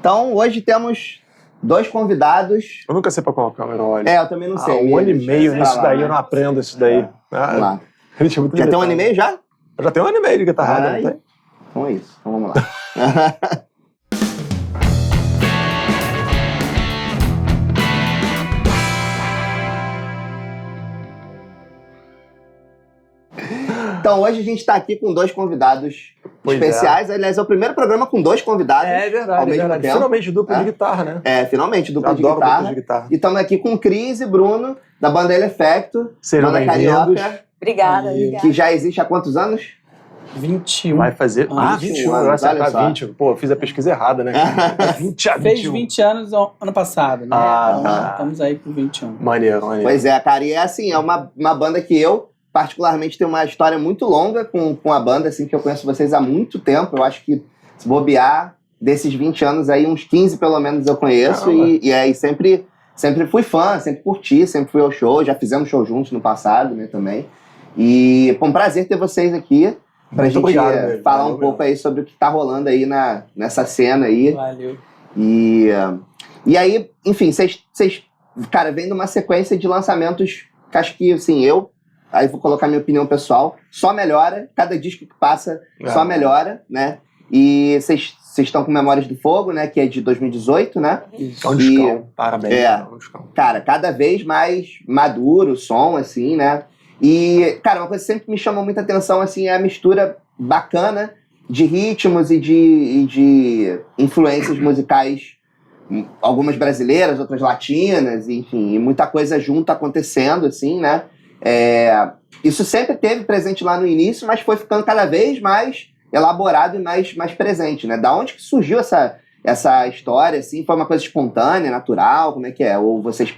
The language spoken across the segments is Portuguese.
Então, hoje temos 2 convidados. Eu nunca sei pra qual câmera eu olho. Eu também não sei. 1 ano e meio nisso daí, eu não aprendo isso daí. Vamos lá. Gente, é muito Já tem 1 limitado. ano e meio já? Eu já tenho 1 ano e meio de guitarrada, não tem? Então é isso. Então vamos lá. Então, hoje a gente está aqui com 2 convidados especiais. Aliás, é o primeiro programa com 2 convidados. É verdade, ao mesmo tempo. Finalmente dupla de guitarra, né? Finalmente, dupla de Adoro guitarra. dupla de guitarra. E estamos aqui com Cris e Bruno, da banda El Effecto. Sejam banda bem-vindos. carioca, Obrigada. que já existe há quantos anos? 21. Vai fazer 21 anos, vai ser olha pra só. 20. Pô, eu fiz a pesquisa errada, né? 20 a 21. Fez 20 anos ano passado, né? Então, estamos aí com 21. Maneiro. Pois é, cara, e é assim, é uma banda que eu, particularmente, tenho uma história muito longa com a banda, assim, que eu conheço vocês há muito tempo. Eu acho que, se bobear, desses 20 anos aí, uns 15 pelo menos eu conheço. E aí sempre fui fã, sempre curti, sempre fui ao show. Já fizemos show juntos no passado, né, também. E foi um prazer ter vocês aqui pra Muito gente obrigado, falar valeu um pouco aí sobre o que tá rolando aí nessa cena aí. Valeu. E aí, enfim, vocês, cara, vem de uma sequência de lançamentos que acho que, assim, aí vou colocar minha opinião pessoal, só melhora, cada disco que passa só melhora, né? E vocês estão com Memórias do Fogo, né? Que é de 2018, né? Isso. É um discão. Parabéns. É um discão. Cara, cada vez mais maduro o som, assim, né? E, cara, uma coisa que sempre me chamou muita atenção, assim, é a mistura bacana de ritmos e de influências musicais, algumas brasileiras, outras latinas, enfim, e muita coisa junto acontecendo, assim, né? Isso sempre teve presente lá no início, mas foi ficando cada vez mais elaborado e mais presente, né? Da onde que surgiu essa história, assim? Foi uma coisa espontânea, natural? Como é que é? Ou vocês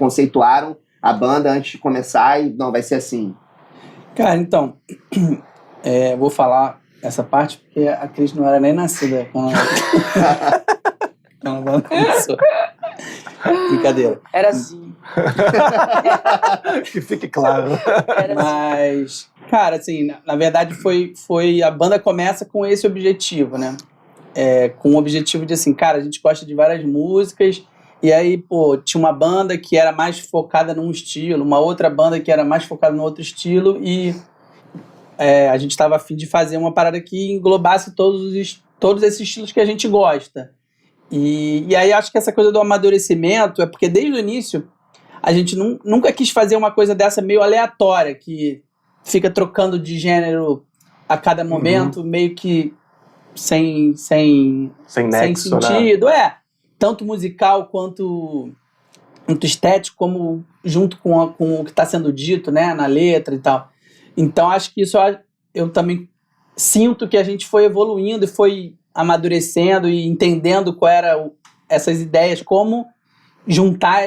conceituaram a banda antes de começar e não, vai ser assim? Cara, então, vou falar essa parte porque a Cris não era nem nascida quando a banda começou. Brincadeira. Era assim. Que fique claro. Era assim. Mas, cara, assim, na verdade a banda começa com esse objetivo, né? Com o objetivo de, assim, cara, a gente gosta de várias músicas. E aí, pô, tinha uma banda que era mais focada num estilo, uma outra banda que era mais focada no outro estilo, e a gente estava a fim de fazer uma parada que englobasse todos esses estilos que a gente gosta. E aí acho que essa coisa do amadurecimento é porque desde o início a gente nunca quis fazer uma coisa dessa meio aleatória, que fica trocando de gênero a cada momento, meio que sem nexo, sentido, tanto musical quanto estético, como junto com o que está sendo dito, né, na letra e tal. Então acho que isso eu também sinto que a gente foi evoluindo e foi amadurecendo e entendendo qual era essas ideias, como juntar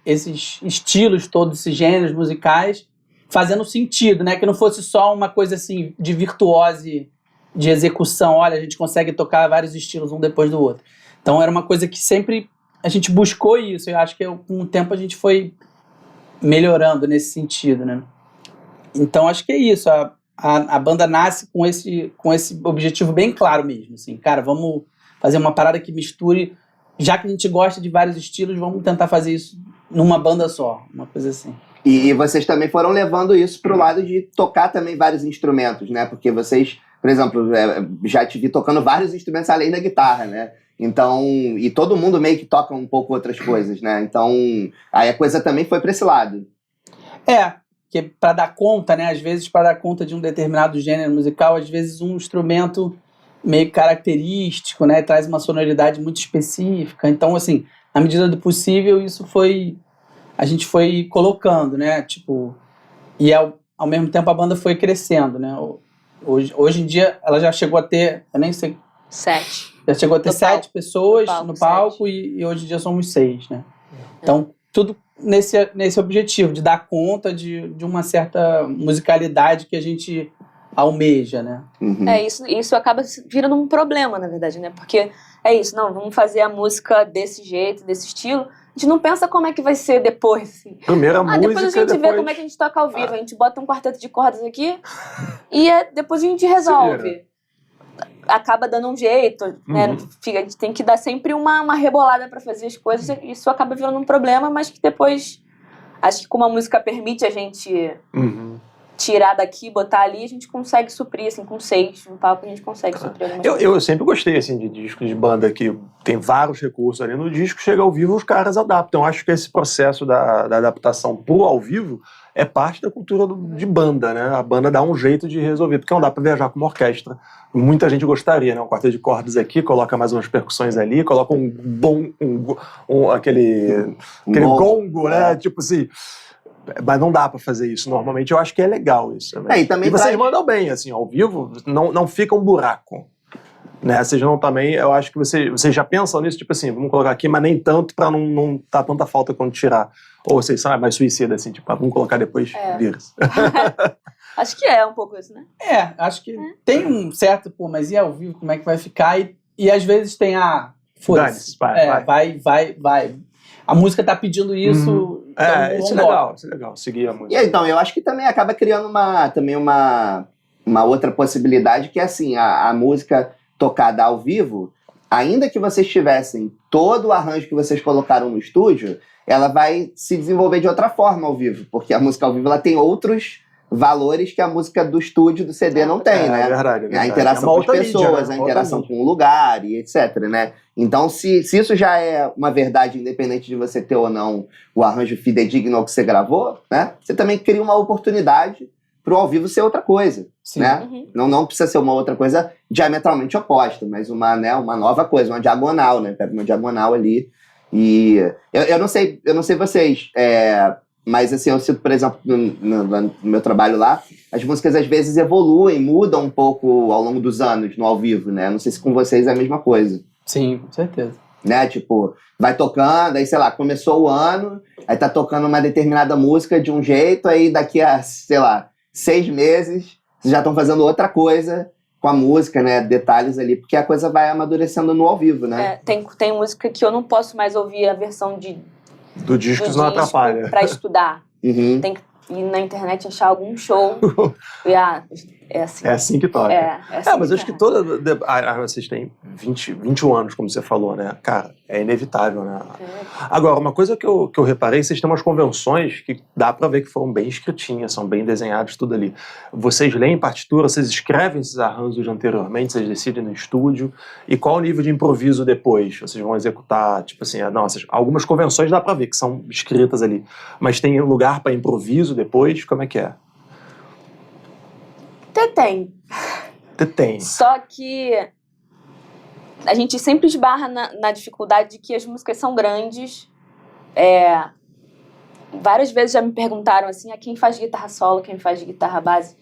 esses estilos todos, esses gêneros musicais, fazendo sentido, né, que não fosse só uma coisa assim de virtuose, de execução, olha, a gente consegue tocar vários estilos um depois do outro. Então era uma coisa que sempre a gente buscou isso. Eu acho que com o tempo a gente foi melhorando nesse sentido, né? Então acho que é isso. A banda nasce com esse objetivo bem claro mesmo. Assim, cara, vamos fazer uma parada que misture. Já que a gente gosta de vários estilos, vamos tentar fazer isso numa banda só. Uma coisa assim. E vocês também foram levando isso pro lado de tocar também vários instrumentos, né? Porque vocês, por exemplo, já te vi tocando vários instrumentos além da guitarra, né? Então, e todo mundo meio que toca um pouco outras coisas, né? Então, aí a coisa também foi para esse lado. Que para dar conta, né? Às vezes, para dar conta de um determinado gênero musical, às vezes um instrumento meio característico, né? Traz uma sonoridade muito específica. Então, assim, na medida do possível, a gente foi colocando, né? Tipo, e ao mesmo tempo a banda foi crescendo, né? Hoje em dia, ela já chegou a ter, eu nem sei... 7. Já chegou a ter Total. 7 pessoas no palco 7. e hoje em dia somos 6, né? Então, tudo nesse objetivo de dar conta de uma certa musicalidade que a gente almeja, né? Uhum. Isso acaba virando um problema, na verdade, né? Porque é isso, não, vamos fazer a música desse jeito, desse estilo. A gente não pensa como é que vai ser depois, assim. Primeira música, depois a gente vê como é que a gente toca ao vivo. A gente bota um quarteto de cordas aqui e depois a gente resolve. acaba dando um jeito, né? A gente tem que dar sempre uma rebolada pra fazer as coisas, e isso acaba virando um problema, mas que depois, acho que como a música permite a gente tirar daqui, botar ali, a gente consegue suprir, assim, com 6 no palco, a gente consegue suprir. Eu sempre gostei, assim, de discos de banda que tem vários recursos ali no disco, chega ao vivo, os caras adaptam. Eu acho que esse processo da adaptação pro ao vivo é parte da cultura de banda, né? A banda dá um jeito de resolver, porque não dá pra viajar com uma orquestra. Muita gente gostaria, né? Um quarteto de cordas aqui, coloca mais umas percussões ali, coloca aquele gongo, né? Tipo assim... Mas não dá pra fazer isso normalmente. Eu acho que é legal isso. E vocês mandam bem, assim, ao vivo, não fica um buraco. Né? Vocês não também, eu acho que vocês já pensam nisso, tipo assim, vamos colocar aqui, mas nem tanto pra não tá tanta falta quando tirar. Ou vocês são mais suicida, assim, tipo, vamos colocar depois, vírus. Acho que é um pouco isso, né? Acho que tem um certo, mas e ao vivo, como é que vai ficar? E às vezes tem foda-se. Vai. A música tá pedindo isso. Então isso é legal, seguir a música. E então, eu acho que também acaba criando uma outra possibilidade, que é assim, a música tocada ao vivo, ainda que vocês tivessem todo o arranjo que vocês colocaram no estúdio, ela vai se desenvolver de outra forma ao vivo, porque a música ao vivo ela tem outros valores que a música do estúdio, do CD não tem, né? É verdade. A interação com as pessoas, a interação com o lugar e etc, né? Então, se isso já é uma verdade, independente de você ter ou não o arranjo fidedigno ao que você gravou, né? Você também cria uma oportunidade pro ao vivo ser outra coisa, né? Não precisa ser uma outra coisa diametralmente oposta, mas uma nova coisa, uma diagonal, né? Pega uma diagonal ali e... Eu não sei vocês... Mas assim, eu sinto, por exemplo, no meu trabalho lá, as músicas às vezes evoluem, mudam um pouco ao longo dos anos no ao vivo, né? Não sei se com vocês é a mesma coisa. Sim, com certeza. Né? Tipo, vai tocando, aí sei lá, começou o ano, aí tá tocando uma determinada música de um jeito, aí daqui a, sei lá, 6 meses, vocês já estão fazendo outra coisa com a música, né? Detalhes ali, porque a coisa vai amadurecendo no ao vivo, né? Tem música que eu não posso mais ouvir a versão do disco não atrapalha. Pra estudar. Tem que ir na internet achar algum show. É assim. É assim que toca. Mas acho que vocês têm 21 anos, como você falou, né? Cara, é inevitável, né? Agora, uma coisa que eu reparei, vocês têm umas convenções que dá pra ver que foram bem escritinhas, são bem desenhadas, tudo ali. Vocês leem partitura, vocês escrevem esses arranjos anteriormente, vocês decidem no estúdio. E qual o nível de improviso depois? Vocês vão executar, tipo assim, algumas convenções dá pra ver que são escritas ali. Mas tem lugar pra improviso depois? Como é que é? Tem. Só que a gente sempre esbarra na dificuldade de que as músicas são grandes. Várias vezes já me perguntaram assim, quem faz guitarra solo, quem faz guitarra base.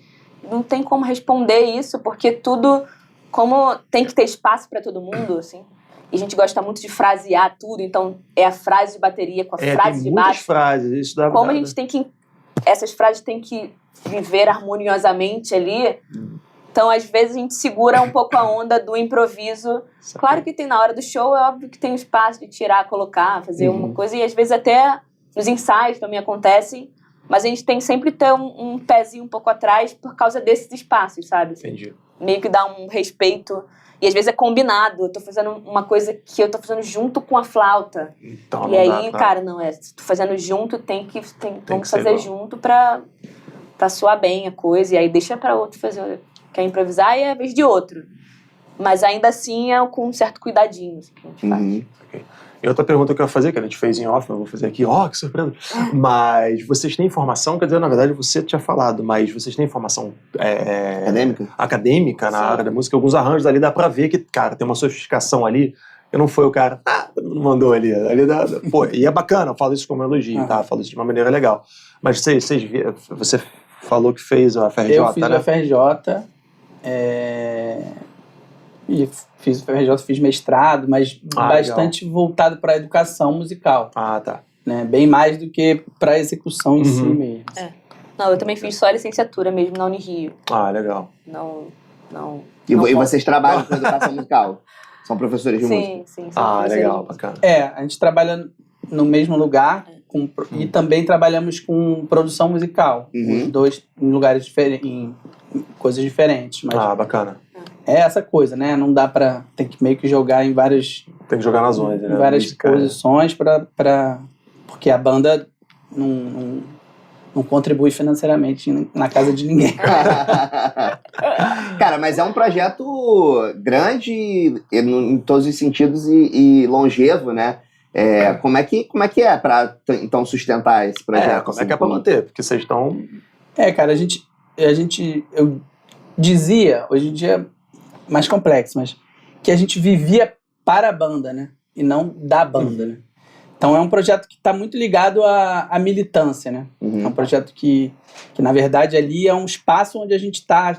Não tem como responder isso, porque tudo, como tem que ter espaço para todo mundo, assim. E a gente gosta muito de frasear tudo, então é a frase de bateria com a frase de baixo. Muitas frases, isso dá. Como a gente tem que... Essas frases têm que viver harmoniosamente ali. Então, às vezes, a gente segura um pouco a onda do improviso. Claro que tem na hora do show, é óbvio que tem espaço de tirar, colocar, fazer uma coisa. E às vezes até nos ensaios também acontecem. Mas a gente tem sempre ter um pezinho um pouco atrás por causa desses espaços, sabe? Entendi. Meio que dá um respeito. E às vezes é combinado. Eu tô fazendo uma coisa que eu tô fazendo junto com a flauta. Então, e aí, cara, se tô fazendo junto, tem que fazer junto pra soar bem a coisa. E aí deixa pra outro fazer. Quer improvisar e é a vez de outro. Mas ainda assim é com um certo cuidadinho assim, que a gente faz. Okay. E outra pergunta que eu ia fazer, que a gente fez em off, eu vou fazer aqui, que surpresa. Mas vocês têm informação, quer dizer, na verdade você tinha falado, mas vocês têm informação acadêmica na área da música? Alguns arranjos ali dá pra ver que, cara, tem uma sofisticação ali, que não foi o cara, não mandou ali pô, e é bacana, eu falo isso como elogio, tá? Eu falo isso de uma maneira legal. Mas você falou que fez a FRJ, eu fiz a FRJ, e fiz o FRJ, fiz mestrado, mas bastante legal. Voltado para a educação musical. Tá. Né? Bem mais do que para a execução em si mesmo. Não, eu também fiz só a licenciatura mesmo na Unirio. Legal. Não. E vocês trabalham com educação musical? São professores de música? Sim. Legal, bacana. A gente trabalha no mesmo lugar e também trabalhamos com produção musical. Os dois em lugares diferentes, em coisas diferentes. Mas, bacana. é essa coisa, né? Não dá pra... Tem que meio que jogar em várias... Tem que jogar nas zonas, né? Em várias posições porque a banda não contribui financeiramente na casa de ninguém. Cara, mas é um projeto grande em todos os sentidos e longevo, né? Como é que é pra, então, sustentar esse projeto? Como é que é pra manter? Porque vocês estão... Cara, eu dizia, hoje em dia é mais complexo, mas que a gente vivia para a banda, né? E não da banda, né? Então é um projeto que está muito ligado à militância, né? É um projeto que na verdade ali é um espaço onde a gente está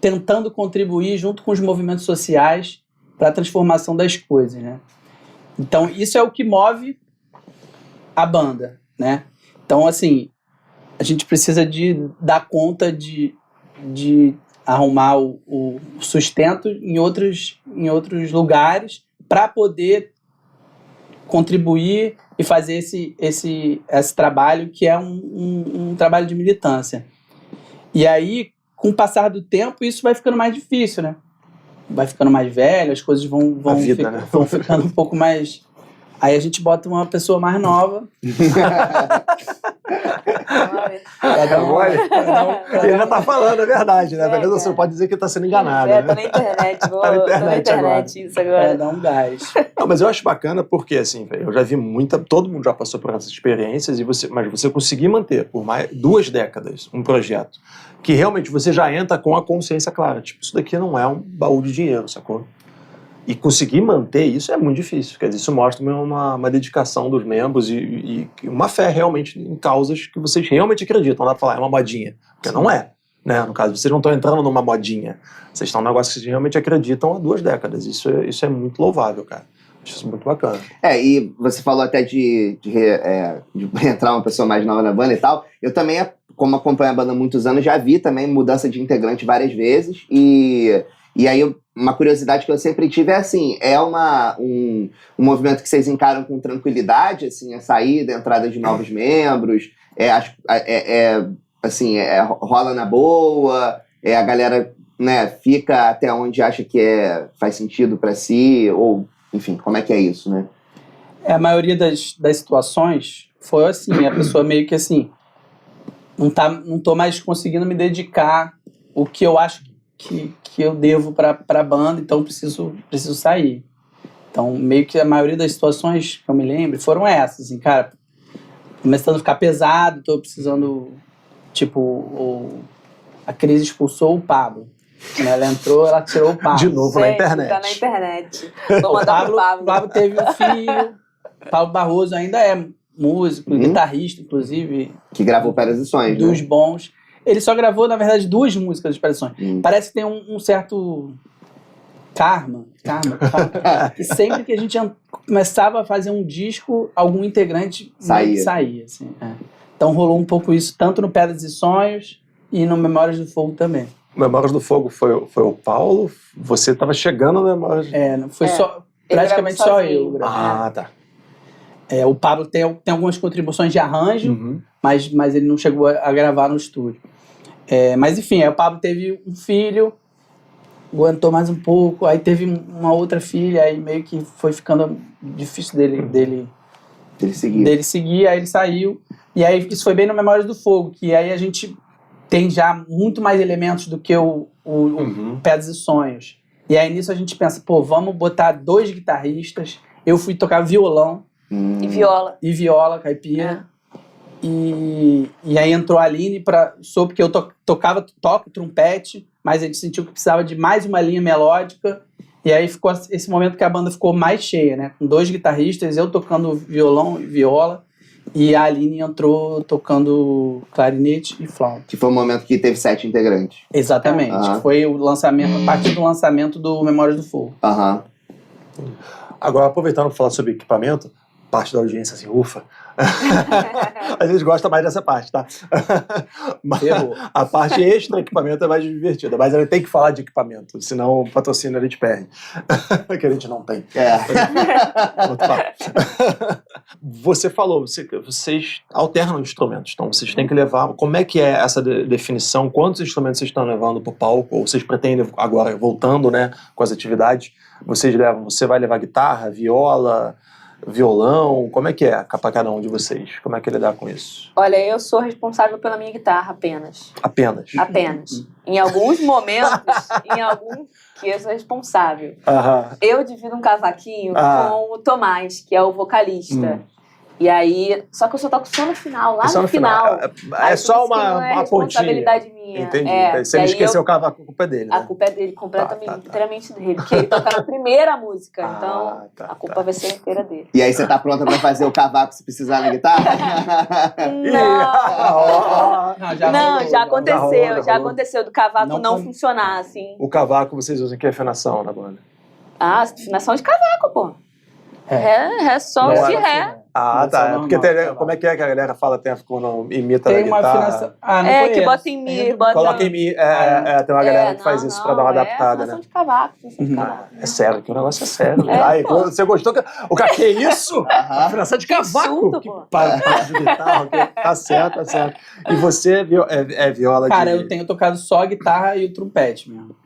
tentando contribuir junto com os movimentos sociais para a transformação das coisas, né? Então isso é o que move a banda, né? Então assim, a gente precisa de dar conta de arrumar o sustento em outros lugares para poder contribuir e fazer esse trabalho que é um trabalho de militância. E aí, com o passar do tempo, isso vai ficando mais difícil, né? Vai ficando mais velho, as coisas vão ficando um pouco mais... Aí a gente bota uma pessoa mais nova. Ele já tá falando, é verdade, né? Beleza? Você pode dizer que ele tá sendo enganado. Né? Tá na internet, Tá na internet agora. Isso agora. Dá um gás. Não, mas eu acho bacana porque, assim, eu já vi todo mundo já passou por essas experiências, mas você conseguir manter por mais 2 décadas um projeto que realmente você já entra com a consciência clara. Tipo, isso daqui não é um baú de dinheiro, sacou? E conseguir manter isso é muito difícil. Quer dizer, isso mostra uma dedicação dos membros e uma fé realmente em causas que vocês realmente acreditam. Não dá pra falar, é uma modinha. Porque não é. Né? No caso, vocês não estão entrando numa modinha. Vocês estão num negócio que vocês realmente acreditam há 2 décadas. Isso é muito louvável, cara. Acho isso muito bacana. E você falou até de entrar uma pessoa mais nova na banda e tal. Eu também, como acompanho a banda há muitos anos, já vi também mudança de integrante várias vezes. E aí, uma curiosidade que eu sempre tive é assim, um movimento que vocês encaram com tranquilidade, assim, a saída, a entrada de novos membros, rola na boa, a galera, né, fica até onde acha que faz sentido pra si, ou, enfim, como é que é isso, né? A maioria das situações foi assim, a pessoa meio que assim, não tô mais conseguindo me dedicar o que eu acho que eu devo para a banda, então preciso sair. Então, meio que a maioria das situações que eu me lembro foram essas, assim, cara, começando a ficar pesado, tô precisando, tipo, a Cris expulsou o Pablo. Quando ela entrou, ela tirou o Pablo. De novo na internet. Tá na internet. Vou mandar pro Pablo. O Pablo teve um filho, Pablo Barroso ainda é músico, guitarrista, inclusive. Que gravou Pedras e Sonhos, dos né? bons. Ele só gravou, na verdade, 2 músicas de Pedras e Sonhos. Parece que tem um certo karma, que sempre que a gente começava a fazer um disco, algum integrante saía assim. Então rolou um pouco isso, tanto no Pedras e Sonhos e no Memórias do Fogo também. Memórias do Fogo foi o Paulo? Você estava chegando na Memórias... Foi praticamente só eu. Tá. O Pablo tem algumas contribuições de arranjo, mas ele não chegou a gravar no estúdio. Mas enfim, o Pablo teve um filho, aguentou mais um pouco, aí teve uma outra filha, aí meio que foi ficando difícil dele seguir, aí ele saiu. E aí isso foi bem no Memórias do Fogo, que aí a gente tem já muito mais elementos do que o Pedras e Sonhos. E aí nisso a gente pensa, vamos botar 2 guitarristas, eu fui tocar violão, e viola caipira. E aí entrou a Aline porque eu toco trompete, mas a gente sentiu que precisava de mais uma linha melódica. E aí ficou esse momento que a banda ficou mais cheia, né? Com 2 guitarristas, eu tocando violão e viola, e a Aline entrou tocando clarinete e flauta. Que foi o momento que teve 7 integrantes. Exatamente. Foi o lançamento, a partir do lançamento do Memórias do Fogo. Agora, aproveitando para falar sobre equipamento, parte da audiência assim, ufa. A gente gosta mais dessa parte, tá? A parte extra equipamento é mais divertida, mas ele tem que falar de equipamento, senão o patrocínio a gente perde. Que a gente não tem. Você falou, vocês alternam instrumentos, então vocês têm que levar. Como é que é essa definição? Quantos instrumentos vocês estão levando para o palco? Ou vocês pretendem, agora voltando, né, com as atividades, você vai levar guitarra, viola, violão? Como é que é para cada um de vocês? Como é que lidar com isso? Olha, eu sou responsável pela minha guitarra apenas. Apenas? Apenas. Em alguns momentos, que eu sou responsável. Eu divido um cavaquinho com o Tomás, que é o vocalista. E aí, só que eu só toco só no final, lá no final. É só uma responsabilidade pontinha. minha. Entendi. Se ele esquecer o cavaco, a culpa é dele, né? A culpa é dele, completamente, inteiramente dele. Porque ele toca na primeira música, então a culpa vai ser inteira dele. E aí você tá pronta pra fazer o cavaco se precisar na guitarra? Já aconteceu do cavaco não funcionar, assim. O cavaco vocês usam que afinação na banda? Afinação de cavaco, pô. Ré, sol, si, ré. Tá. Porque como é que a galera fala quando imita tem na guitarra? Uma afinação. Que bota em mi. Coloca em mi. Tem uma galera que faz isso pra dar uma adaptada, né? De cavaco, de cavaco. É sério, que o negócio é sério. Você gostou? O que é isso? Afinação de cavaco? Para de guitarra. Tá certo. E você é viola de... Cara, eu tenho tocado só a guitarra e o trompete mesmo.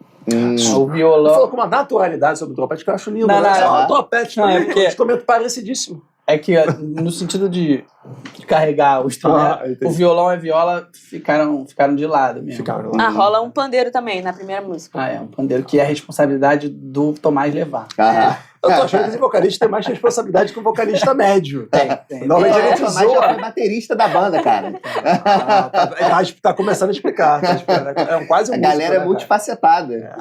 O violão. Você falou com uma naturalidade sobre o trompete que eu acho lindo. O trompete é um instrumento parecidíssimo. É que no sentido de carregar o instrumento, o violão e a viola ficaram de lado mesmo. Rola um pandeiro também na primeira música. É um pandeiro que é a responsabilidade do Tomás levar. Eu tô achando que esse vocalista tem mais responsabilidade que o vocalista médio. Tem. Normalmente a gente já foi baterista da banda, cara. Tá começando a explicar. É quase um A galera é multifacetada.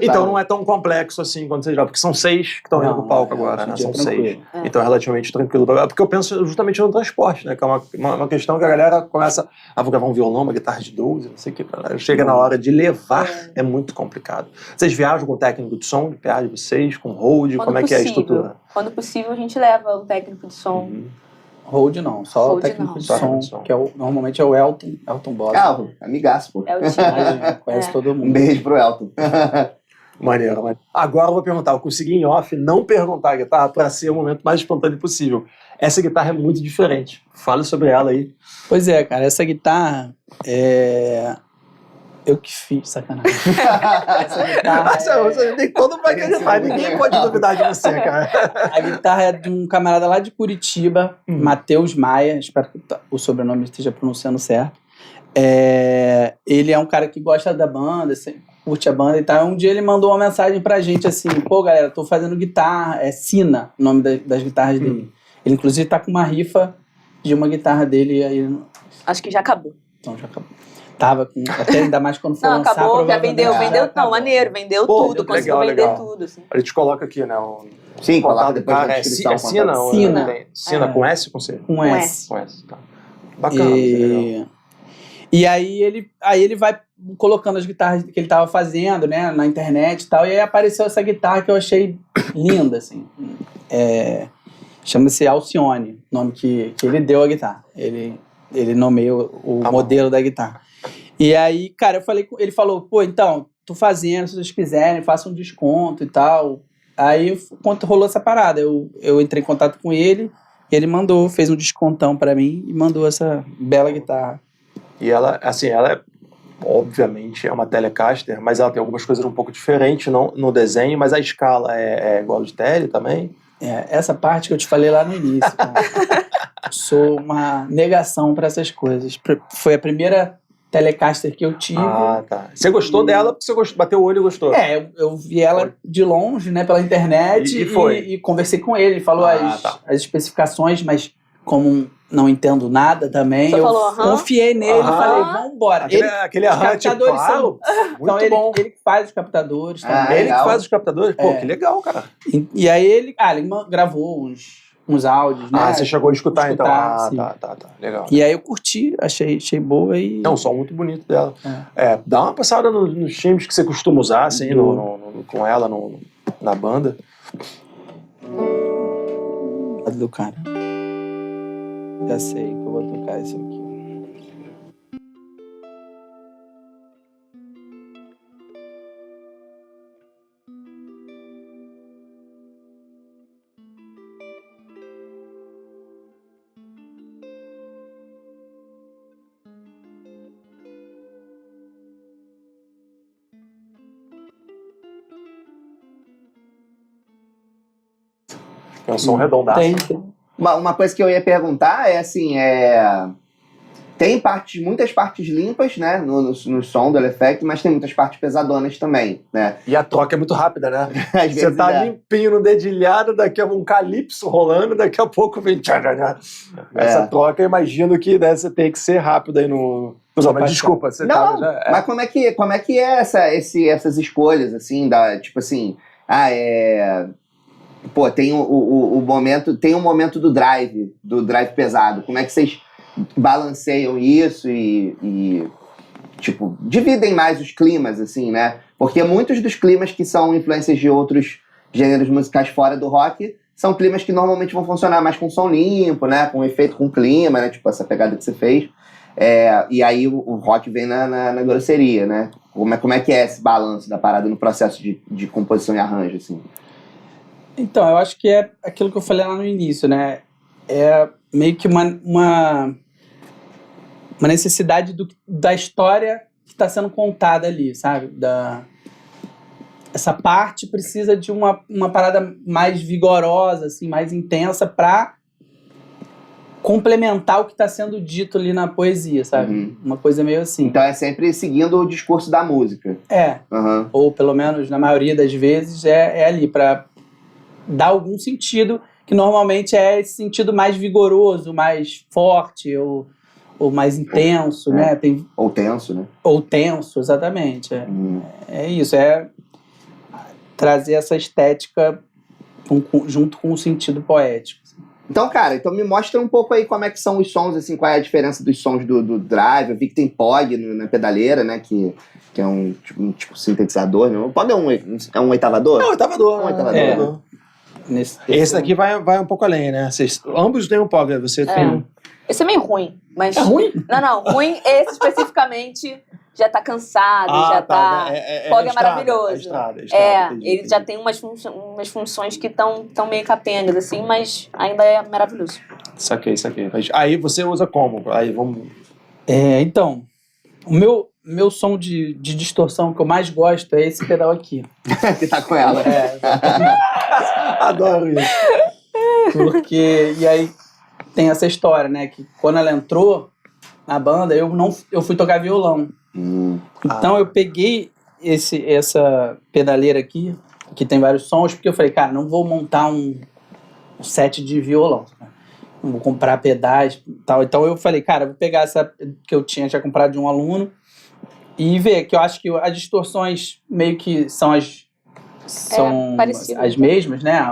Então não é tão complexo assim quando vocês jogam, porque são 6 que estão indo pro palco agora, né? São 6. Então é relativamente tranquilo. Porque eu penso justamente no transporte, né? Que é uma questão que a galera começa a gravar um violão, uma guitarra de 12, não sei o que. Chega na hora de levar, é muito complicado. Vocês viajam com o técnico de som, de PA de vocês, com hold? Como é que é a estrutura? Quando possível, a gente leva um técnico de som. Hold não, só o técnico de som, que normalmente é o Elton Bosa. Amigaço, pô. É o time. Conhece todo mundo. Um beijo pro Elton. Maneiro. Agora eu vou perguntar, eu consegui em off não perguntar a guitarra para ser o momento mais espontâneo possível. Essa guitarra é muito diferente. Fale sobre ela aí. Pois é, cara, essa guitarra eu que fiz, sacanagem. Essa guitarra você tem todo mundo vai acreditar, ninguém pode duvidar de você, cara. A guitarra é de um camarada lá de Curitiba, Matheus Maia, espero que o sobrenome esteja pronunciando certo. Ele é um cara que gosta da banda, curte a banda e tal. Um dia ele mandou uma mensagem pra gente assim, pô galera, tô fazendo guitarra, é Sina, o nome das guitarras dele. Ele inclusive tá com uma rifa de uma guitarra dele aí. Acho que já acabou. Então já acabou. Tava com, até ainda mais quando for lançar. Não, acabou, já vendeu, maneiro, vendeu tudo, conseguiu vender tudo. Assim. A gente coloca aqui, né? Sim, coloca depois na descrição. Sina, com S ou com C? Com S. Com S, tá. Bacana, E aí ele vai colocando as guitarras que ele tava fazendo, né, na internet e tal, e aí apareceu essa guitarra que eu achei linda, assim. Chama-se Alcione, nome que ele deu à guitarra. Ele nomeou o modelo da guitarra. E aí, cara, ele falou, pô, então, tô fazendo, se vocês quiserem, faça um desconto e tal. Aí, quando rolou essa parada, eu entrei em contato com ele fez um descontão pra mim e mandou essa bela guitarra. E ela obviamente, é uma Telecaster, mas ela tem algumas coisas um pouco diferentes no desenho, mas a escala é igual de Tele também? Essa parte que eu te falei lá no início, cara. Sou uma negação pra essas coisas. Foi a primeira Telecaster que eu tive. Tá. Você gostou dela porque você bateu o olho e gostou? Eu vi ela de longe, né, pela internet e conversei com ele. Ele falou as especificações, mas como não entendo nada também, confiei nele e falei, vambora. Aquele captadores são muito bom. Ele que faz os captadores também. Ele que faz os captadores? Pô, que legal, cara. E aí ele gravou uns áudios, né? Você chegou a escutar então. Tá. Legal. E aí eu curti, achei boa e... É um som muito bonito dela. Dá uma passada nos times que você costuma usar, assim, com ela na banda. Do cara. Já sei que eu vou tocar isso aqui. É um som redondaço. Tem. Uma coisa que eu ia perguntar é assim, tem muitas partes limpas, né, no som do Effect, mas tem muitas partes pesadonas também, né? E a troca é muito rápida, né? Às Você vezes tá limpinho no dedilhado, daqui a um calypso rolando, daqui a pouco vem... Essa troca, eu imagino que você tem que ser rápido aí no... Mas desculpa, você não, mas como é que é essas escolhas, assim, tipo assim, pô, tem tem um momento do drive pesado, como é que vocês balanceiam isso e tipo, dividem mais os climas, assim, né? Porque muitos dos climas que são influências de outros gêneros musicais fora do rock são climas que normalmente vão funcionar mais com som limpo, né? Com efeito com clima, né? Tipo, essa pegada que você fez. E aí o rock vem na grosseria, né? Como é que é esse balanço da parada no processo de composição e arranjo, assim? Então, eu acho que é aquilo que eu falei lá no início, né? É meio que uma necessidade da história que está sendo contada ali, sabe? Essa parte precisa de uma parada mais vigorosa, assim, mais intensa para complementar o que está sendo dito ali na poesia, sabe? Uhum. Uma coisa meio assim. Então é sempre seguindo o discurso da música. Uhum. Ou pelo menos na maioria das vezes é ali para dar algum sentido, que normalmente é esse sentido mais vigoroso, mais forte ou mais intenso, né? Ou tenso, né? Ou tenso, exatamente. É isso, trazer essa estética junto com o sentido poético. Então, cara, me mostra um pouco aí como é que são os sons, assim, qual é a diferença dos sons do drive. Eu vi que tem POG na pedaleira, né, que é um tipo sintetizador, né? O POG é um oitavador? É um oitavador. Esse daqui vai um pouco além, né? Ambos têm um POG, você tem... Esse é meio ruim, mas... É ruim? Não, ruim esse especificamente... Já tá cansado, tá. POG é maravilhoso. Ele já tem umas funções que estão meio capengas, assim, mas ainda é maravilhoso. Saquei. Aí você usa como? Aí vamos. Então, o meu som de distorção que eu mais gosto é esse pedal aqui. Que tá com ela. Adoro isso. Porque, e aí tem essa história, né? Que quando ela entrou na banda, eu fui tocar violão. Então eu peguei essa pedaleira aqui, que tem vários sons, porque eu falei, cara, não vou montar um set de violão, não vou comprar pedais e tal. Então eu falei, cara, vou pegar essa que eu tinha comprado de um aluno e ver, que eu acho que as distorções meio que são as mesmas, né?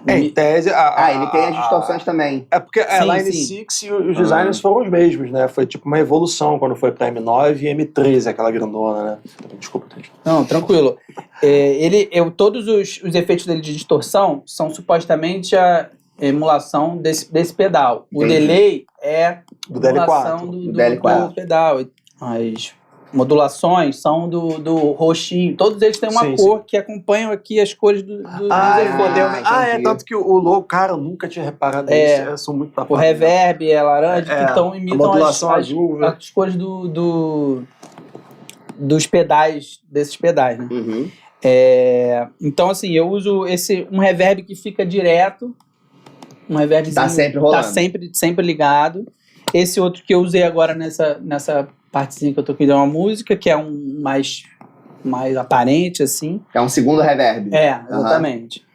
Em tese... ele tem as distorções também. É porque lá em Six e os designers foram os mesmos, né? Foi tipo uma evolução quando foi pra M9 e M3, aquela grandona, né? Desculpa. Não, tranquilo. Todos os efeitos dele de distorção são supostamente a emulação desse pedal. O delay é do DL4. Do pedal. As modulações são do roxinho. Todos eles têm uma cor que acompanham aqui as cores dos efeitos. Tanto que o logo, cara, eu nunca tinha reparado nisso. Eu sou muito tapado. O reverb é laranja, então imitam azul, as cores dos pedais, desses pedais, né? Uhum. Então, assim, eu uso um reverb que fica direto, um reverbzinho tá sempre rolando. Tá sempre ligado. Esse outro que eu usei agora nessa partezinha que eu toquei de uma música, que é um mais aparente, assim. É um segundo reverb. Exatamente.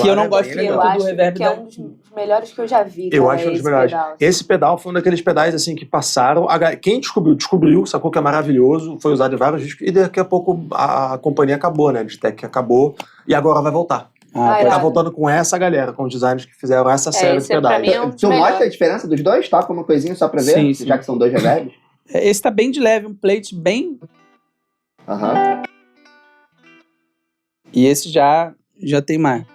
Que eu não gosto muito do reverb. Que é um dos melhores que eu já vi. Eu acho um dos melhores. Esse pedal foi um daqueles pedais assim que passaram. Quem descobriu, sacou que é maravilhoso, foi usado em vários discos, e daqui a pouco a companhia acabou, né? A Tech acabou, e agora vai voltar. Tá voltando com essa galera, com os designers que fizeram essa série de pedais. Tu mostra a diferença dos dois? Toca uma coisinha só pra ver? Sim. Já que são dois reverbs? Esse tá bem de leve, um plate bem... E esse já tem mais.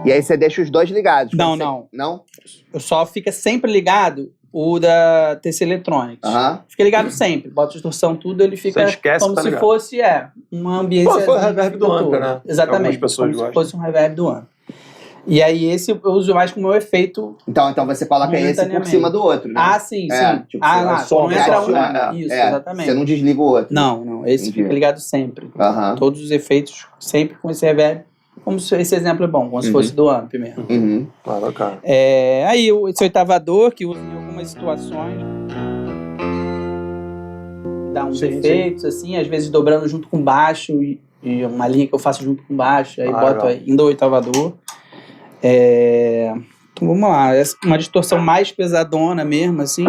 E aí você deixa os dois ligados? Não. Não? Eu só fica sempre ligado o da TC Electronics. Fica ligado sempre. Bota distorção, tudo, ele fica como se fosse uma ambiência... Foi o reverb do Ampere, né? Exatamente, como se fosse um reverb do Ampere. E aí esse eu uso mais como meu efeito. Então você coloca esse por cima do outro, né? Ah, sim, sim. Tipo, não entra um. Isso, exatamente. Você não desliga o outro. Não. Esse fica ligado sempre. Todos os efeitos sempre com esse reverb. Como se esse exemplo é bom, como se fosse do amp mesmo. Claro, cara. Aí esse oitavador que usa em algumas situações. Dá uns efeitos, assim, às vezes dobrando junto com baixo e uma linha que eu faço junto com baixo, aí boto ainda o oitavador. Então vamos lá, essa é uma distorção mais pesadona mesmo, assim.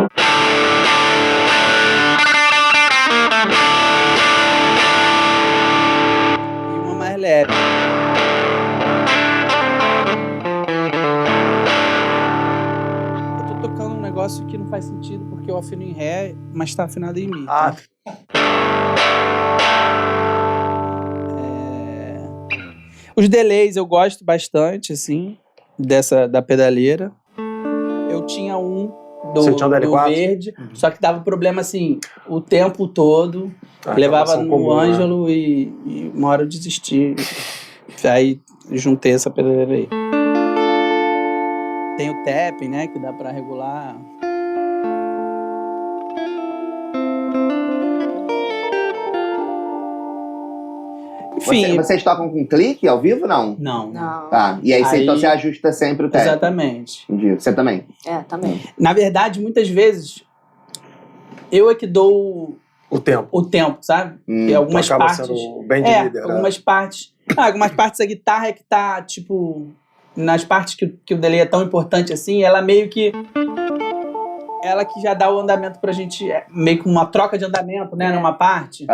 E uma mais leve. Eu tô tocando um negócio que não faz sentido porque eu afino em Ré, mas tá afinado em Mi. Os delays eu gosto bastante, assim, da pedaleira. Eu tinha um do verde, só que dava problema, assim, o tempo todo. Levava no Ângelo e uma hora eu desisti. Aí juntei essa pedaleira aí. Tem o tapping, né, que dá pra regular. Enfim, vocês tocam com clique ao vivo, não? Não. Tá. E aí então você ajusta sempre o tempo. Exatamente. Entendi. Você também? Também. Na verdade, muitas vezes, eu é que dou o tempo, sabe? E algumas partes... Bem de líder, algumas partes... algumas partes da guitarra é que tá, tipo... Nas partes que o delay é tão importante assim, ela meio que... Ela que já dá o andamento pra gente, meio que uma troca de andamento, né, numa parte.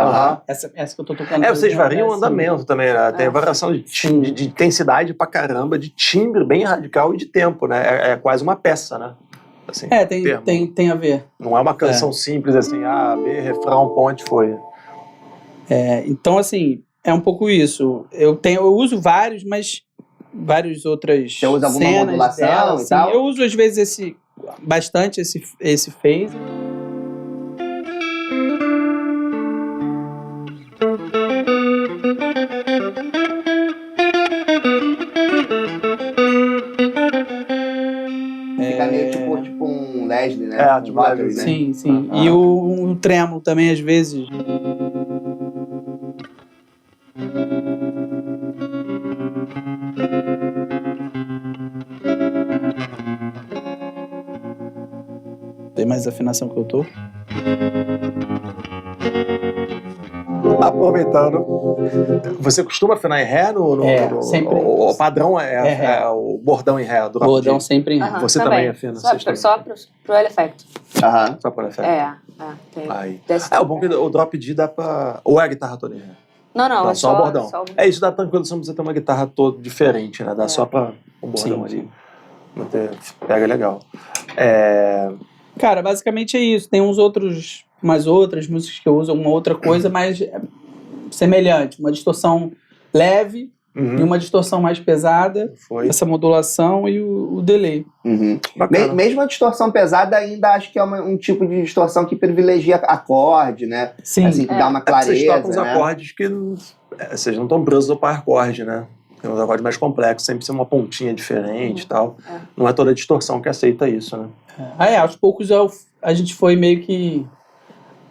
Essa que eu tô tocando. Vocês variam o andamento também, né? Tem variação de intensidade pra caramba, de timbre bem radical e de tempo, né? É quase uma peça, né? Assim, tem a ver. Não é uma canção simples assim, A, B, refrão, ponte, foi. Então, assim, é um pouco isso. Eu uso vários, mas várias outras Você usa alguma modulação dela, e tal? Eu uso, às vezes, bastante esse phase. Fica meio tipo um Leslie, né? Tipo Leslie, né? Sim. E o trêmulo também, às vezes. Tem mais afinação que eu tô. Aproveitando, você costuma afinar em Ré sempre. O padrão é o bordão em Ré. Bordão sempre em Ré. Você também afina? Só pro L-Effect. Só pro L-Effect. Aí. O bom que o drop D dá pra... Ou é a guitarra toda em Ré? Não, é só o bordão. Isso dá tranquilo, se você ter uma guitarra toda diferente, né? Dá só pra um bordão ali. Pega legal. Cara, basicamente é isso. Tem umas outras músicas que eu uso alguma outra coisa, mas semelhante. Uma distorção leve e uma distorção mais pesada. Essa modulação e o delay. Mesmo a distorção pesada, ainda acho que é um tipo de distorção que privilegia acorde, né? Sim. Assim, que dá uma clareza, vocês tocam uns né? acordes que vocês não estão presos ao par acorde, né? Tem uns acordes mais complexos, sempre ser uma pontinha diferente e tal. Não é toda distorção que aceita isso, né? Aos poucos a gente foi meio que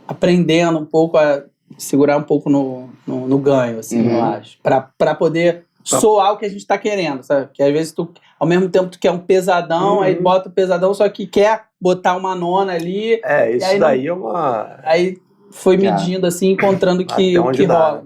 aprendendo um pouco a segurar um pouco no ganho, assim, eu acho. Pra poder soar o que a gente tá querendo, sabe? Porque às vezes ao mesmo tempo tu quer um pesadão, aí bota o pesadão, só que quer botar uma nona ali. Isso daí é uma... Aí foi medindo, assim, encontrando o que rola.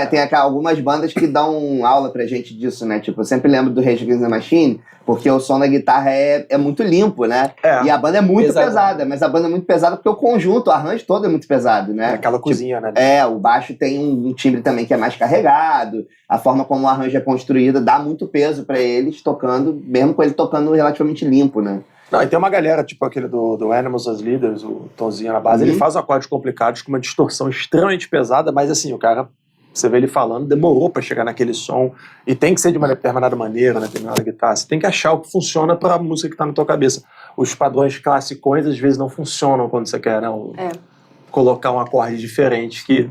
Tem algumas bandas que dão aula pra gente disso, né? Tipo, eu sempre lembro do Rage Against the Machine, porque o som da guitarra é muito limpo, né? E a banda é muito pesada, mas a banda é muito pesada porque o conjunto, o arranjo todo é muito pesado, né? Aquela cozinha, né? O baixo tem um timbre também que é mais carregado, a forma como o arranjo é construído dá muito peso pra eles tocando, mesmo com ele tocando relativamente limpo, né? Não, e tem uma galera, tipo aquele do Animals as Leaders, o Tonzinho na base, ele faz acordes complicados com uma distorção extremamente pesada, mas assim, o cara, você vê ele falando, demorou pra chegar naquele som, e tem que ser de uma determinada maneira, na determinada guitarra, você tem que achar o que funciona pra música que tá na tua cabeça. Os padrões classicões, às vezes, não funcionam quando você quer, né? colocar um acorde diferente, que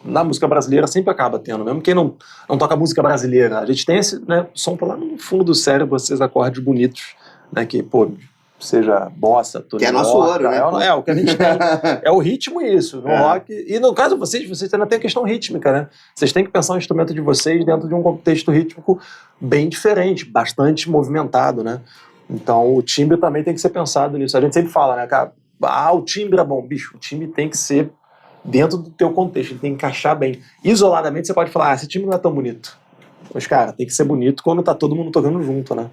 na música brasileira sempre acaba tendo, mesmo quem não toca música brasileira. A gente tem esse, né, som lá no fundo do cérebro, esses acordes bonitos, né, que, pô, seja bossa, que é nosso ouro, né? É o que a gente tem. É o ritmo e isso, no rock. E no caso vocês ainda tem a questão rítmica, né? Vocês têm que pensar o instrumento de vocês dentro de um contexto rítmico bem diferente, bastante movimentado, né? Então o timbre também tem que ser pensado nisso. A gente sempre fala, né, cara, o timbre é bom. Bicho, o timbre tem que ser dentro do teu contexto, ele tem que encaixar bem. Isoladamente você pode falar, esse timbre não é tão bonito. Mas, cara, tem que ser bonito quando tá todo mundo tocando junto, né?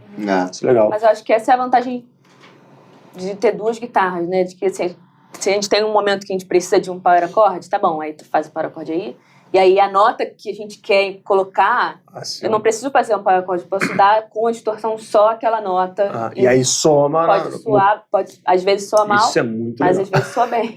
Isso é legal. Mas eu acho que essa é a vantagem de ter duas guitarras, né? De que se a gente tem um momento que a gente precisa de um power chord, tá bom, aí tu faz o power chord aí, e aí a nota que a gente quer colocar, assim, eu não preciso fazer um power chord, posso dar com a distorção só aquela nota. E aí soma... Pode soar, às vezes soa mal, isso é muito mas legal. às vezes soa bem.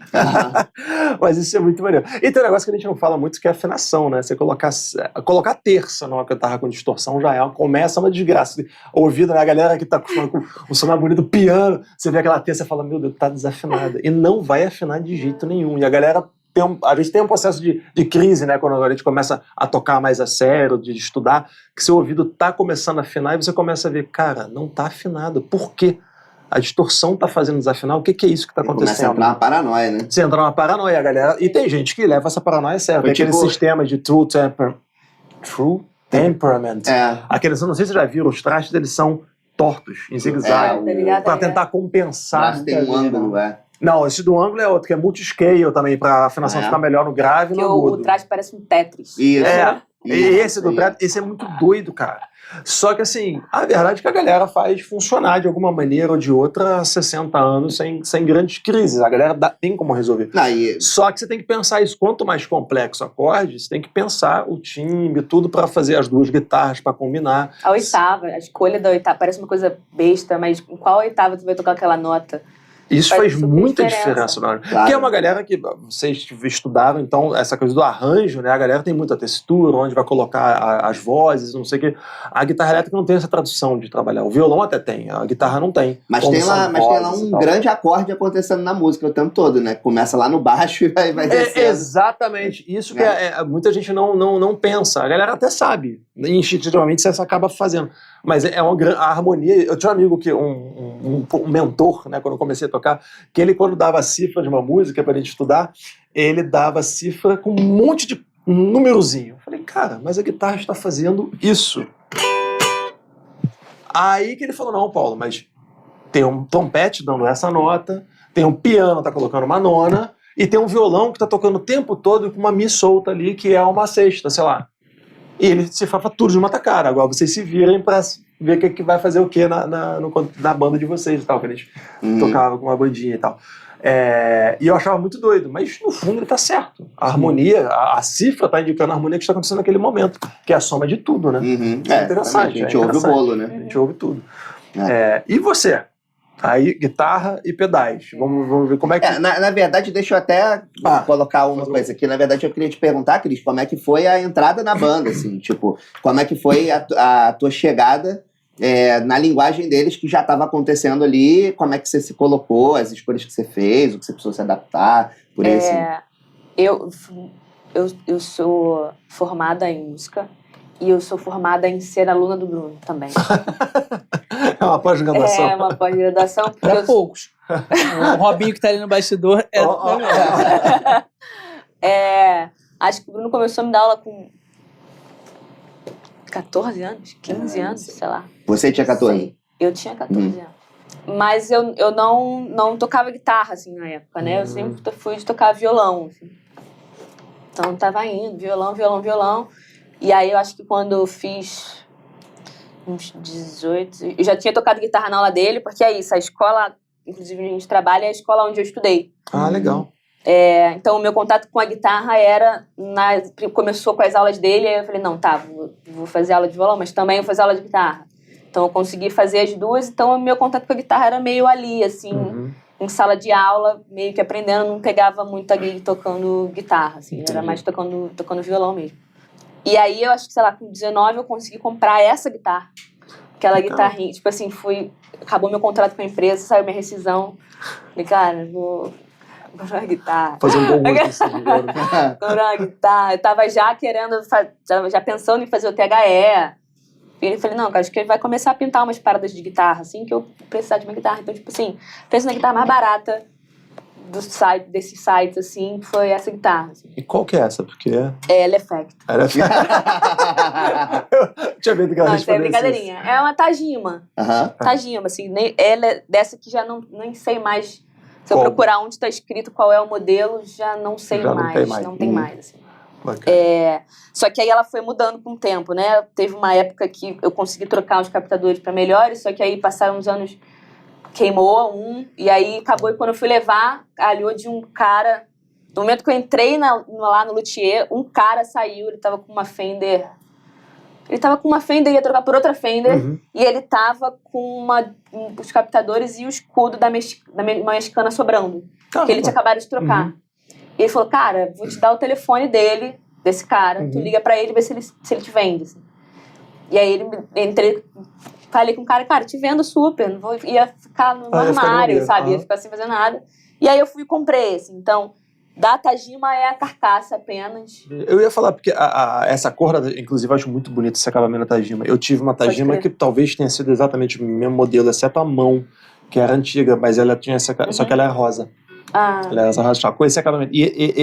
Mas isso é muito maneiro. E tem um negócio que a gente não fala muito, que é a afinação, né? Você colocar terça numa guitarra com distorção já começa uma desgraça. Ouvido, né? A galera que tá acostumada com o som mais bonito do piano, você vê aquela terça e fala, meu Deus, tá desafinada. E não vai afinar de jeito nenhum. E a galera... a gente tem um processo de crise, né? Quando a gente começa a tocar mais a sério, de estudar, que seu ouvido tá começando a afinar e você começa a ver, cara, não tá afinado. Por quê? A distorção tá fazendo desafinar. O que é isso que tá acontecendo? Começa a entrar uma paranoia, né? Você entra numa paranoia, galera. E tem gente que leva essa paranoia a sério. Tem aquele sistema de True Temperament. Aqueles, eu não sei se vocês já viram, os trastes, eles são tortos, em zigue-zague, pra tentar compensar. Mas tem um ângulo, Não, esse do ângulo é outro, que é multiscale também, pra afinação ficar melhor no grave e no agudo. O traste parece um Tetris. Isso. E esse do traste, esse é muito doido, cara. Só que assim, a verdade é que a galera faz funcionar de alguma maneira ou de outra há 60 anos sem grandes crises. A galera tem como resolver. Só que você tem que pensar isso. Quanto mais complexo o acorde, você tem que pensar o timbre, tudo pra fazer as duas guitarras, pra combinar. A oitava, a escolha da oitava, parece uma coisa besta, mas em qual oitava tu vai tocar aquela nota? Isso faz muita diferença, né? Claro. Que é uma galera que vocês estudaram, então, essa coisa do arranjo, né? A galera tem muita textura, onde vai colocar as vozes, não sei o quê. A guitarra elétrica não tem essa tradução de trabalhar. O violão até tem, a guitarra não tem. Mas tem lá um grande acorde acontecendo na música o tempo todo, né? Começa lá no baixo e vai descendo. Exatamente. Isso que muita gente não pensa. A galera até sabe. Instintivamente você acaba fazendo. Mas a harmonia... Eu tinha um amigo, um mentor, né, quando eu comecei a tocar, que ele, quando dava a cifra de uma música pra gente estudar, ele dava a cifra com um monte de númerozinho. Eu falei, cara, mas a guitarra está fazendo isso. Aí que ele falou, não, Paulo, mas tem um trompete dando essa nota, tem um piano que tá colocando uma nona, e tem um violão que tá tocando o tempo todo com uma mi solta ali, que é uma sexta, sei lá. E ele cifrava tudo de uma tacada. Agora vocês se virem pra ver o que vai fazer o que na banda de vocês e tal, que eles tocavam com uma bandinha e tal. E eu achava muito doido, mas no fundo ele tá certo. A harmonia, a cifra tá indicando a harmonia que está acontecendo naquele momento, que é a soma de tudo, né? É interessante. A gente ouve o bolo, né? A gente ouve tudo. E você? Aí, guitarra e pedais. Vamos ver como é que... Na verdade, deixa eu até colocar uma coisa aqui. Na verdade, eu queria te perguntar, Cris, como é que foi a entrada na banda, assim? Tipo, como é que foi a tua chegada na linguagem deles que já estava acontecendo ali? Como é que você se colocou, as escolhas que você fez, o que você precisou se adaptar, por aí assim? Eu sou formada em música e eu sou formada em ser aluna do Bruno também. É uma pós-graduação. É uma pós-graduação. Para poucos. O Robinho que tá ali no bastidor acho que o Bruno começou a me dar aula com 14 anos, 15 anos, sei lá. Você tinha 14? Sei. Eu tinha 14 anos. Mas eu não tocava guitarra, assim, na época, né? Eu sempre fui de tocar violão, assim. Então, tava indo, violão. E aí, eu acho que quando eu fiz uns 18... Eu já tinha tocado guitarra na aula dele, porque é isso, a escola, inclusive a gente trabalha, é a escola onde eu estudei. Ah, legal. Então, o meu contato com a guitarra começou com as aulas dele, aí eu falei, não, tá, vou fazer aula de violão, mas também vou fazer aula de guitarra. Então, eu consegui fazer as duas, então o meu contato com a guitarra era meio ali, assim, em sala de aula, meio que aprendendo, não pegava muito ali tocando guitarra, assim, era mais tocando violão mesmo. E aí, eu acho que, sei lá, com 19 eu consegui comprar essa guitarra. Aquela guitarrinha, tipo assim, acabou meu contrato com a empresa, saiu minha rescisão. Falei, cara, vou Comprou uma guitarra. Fazer um bom uso desse dinheiro. Comprou uma guitarra. Eu tava já querendo, tava já pensando em fazer o THE. E eu falei, não, cara, acho que ele vai começar a pintar umas paradas de guitarra, assim, que eu precisar de uma guitarra. Então, tipo assim, pensa na guitarra mais barata desses sites, assim, foi essa guitarra. Assim. E qual que é essa? Porque... Ela é Effect. Era... Tinha medo que ela Não, isso é respondesse brincadeirinha. É uma Tajima. Tajima, assim. Ela é dessa que já nem sei mais. Se eu procurar onde está escrito qual é o modelo, já não sei já mais. Não tem mais, assim. Só que aí ela foi mudando com o tempo, né? Teve uma época que eu consegui trocar os captadores para melhores, só que aí passaram uns anos, queimou um, e aí acabou. E quando eu fui levar, calhou de um cara. No momento que eu entrei lá no luthier, um cara saiu, ele tava com uma Fender. Ele tava com uma Fender, ia trocar por outra Fender, e ele tava com os captadores e o escudo da mexicana sobrando. Que ele tinha acabado de trocar. E ele falou, cara, vou te dar o telefone desse cara, tu liga pra ele e vê se ele te vende. Assim. E aí falei com o cara, te vendo super, ia ficar no armário, sabe? Ia ficar sem fazer nada. E aí eu fui e comprei, assim. Então, da Tajima é a carcaça apenas. Eu ia falar, porque essa cor, inclusive, eu acho muito bonito esse acabamento da Tajima. Eu tive uma Tajima que talvez tenha sido exatamente o mesmo modelo, exceto a mão, que era antiga, mas ela tinha só que ela era rosa. Ela era rosa, com esse acabamento. E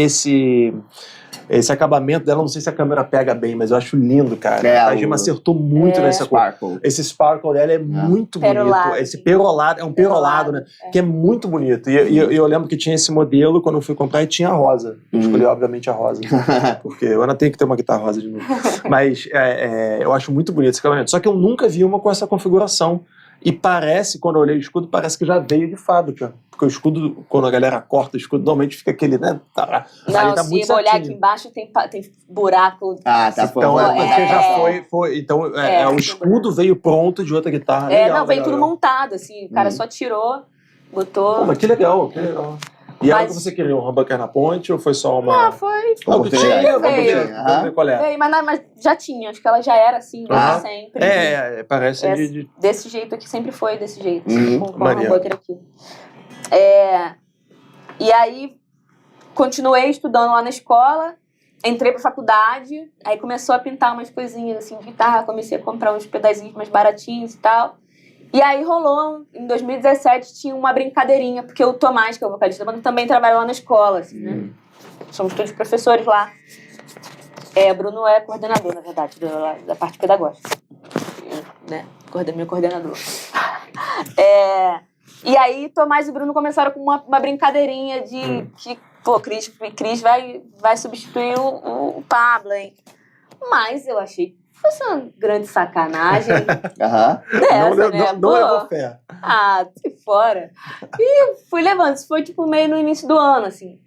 esse acabamento dela, não sei se a câmera pega bem, mas eu acho lindo, cara. A Tajima acertou muito nessa Sparkle. cor. Esse sparkle dela é muito perolado. bonito. Esse perolado, é um perolado, né? Que é muito bonito. E eu lembro que tinha esse modelo, quando eu fui comprar, e tinha a rosa. Eu escolhi, obviamente, a rosa. Porque eu ainda tenho que ter uma guitarra rosa de novo. Mas eu acho muito bonito esse acabamento. Só que eu nunca vi uma com essa configuração. E parece, quando eu olhei o escudo, parece que já veio de fábrica. Porque o escudo, quando a galera corta o escudo, normalmente fica aquele, né? Não, tá se olhar aqui embaixo, tem buraco. Tá, então porque já foi. Então, o escudo veio pronto de outra guitarra. Legal, veio tudo montado, assim. O cara só tirou, botou. Pô, mas que legal, que legal. E era o que você queria, um humbucker na ponte ou foi só uma... Não, foi... Vamos ver qual é. Veio, mas já tinha, acho que ela já era assim, desde sempre. Parece desse jeito aqui, sempre foi desse jeito, assim, com o humbucker aqui. E aí, continuei estudando lá na escola, entrei pra faculdade, aí começou a pintar umas coisinhas assim de guitarra, comecei a comprar uns pedazinhos mais baratinhos e tal. E aí rolou, em 2017, tinha uma brincadeirinha, porque o Tomás, que é o vocalista da banda, também trabalha lá na escola, assim, né? Somos todos professores lá. Bruno é coordenador, na verdade, da parte pedagógica. Né? Meu coordenador. E aí, Tomás e Bruno começaram com uma brincadeirinha de que, Cris vai substituir o Pablo, hein? Mas eu achei fosse uma grande sacanagem dessa, né? Não levou fé. Sai fora. E fui levando. Isso foi, tipo, meio no início do ano, assim.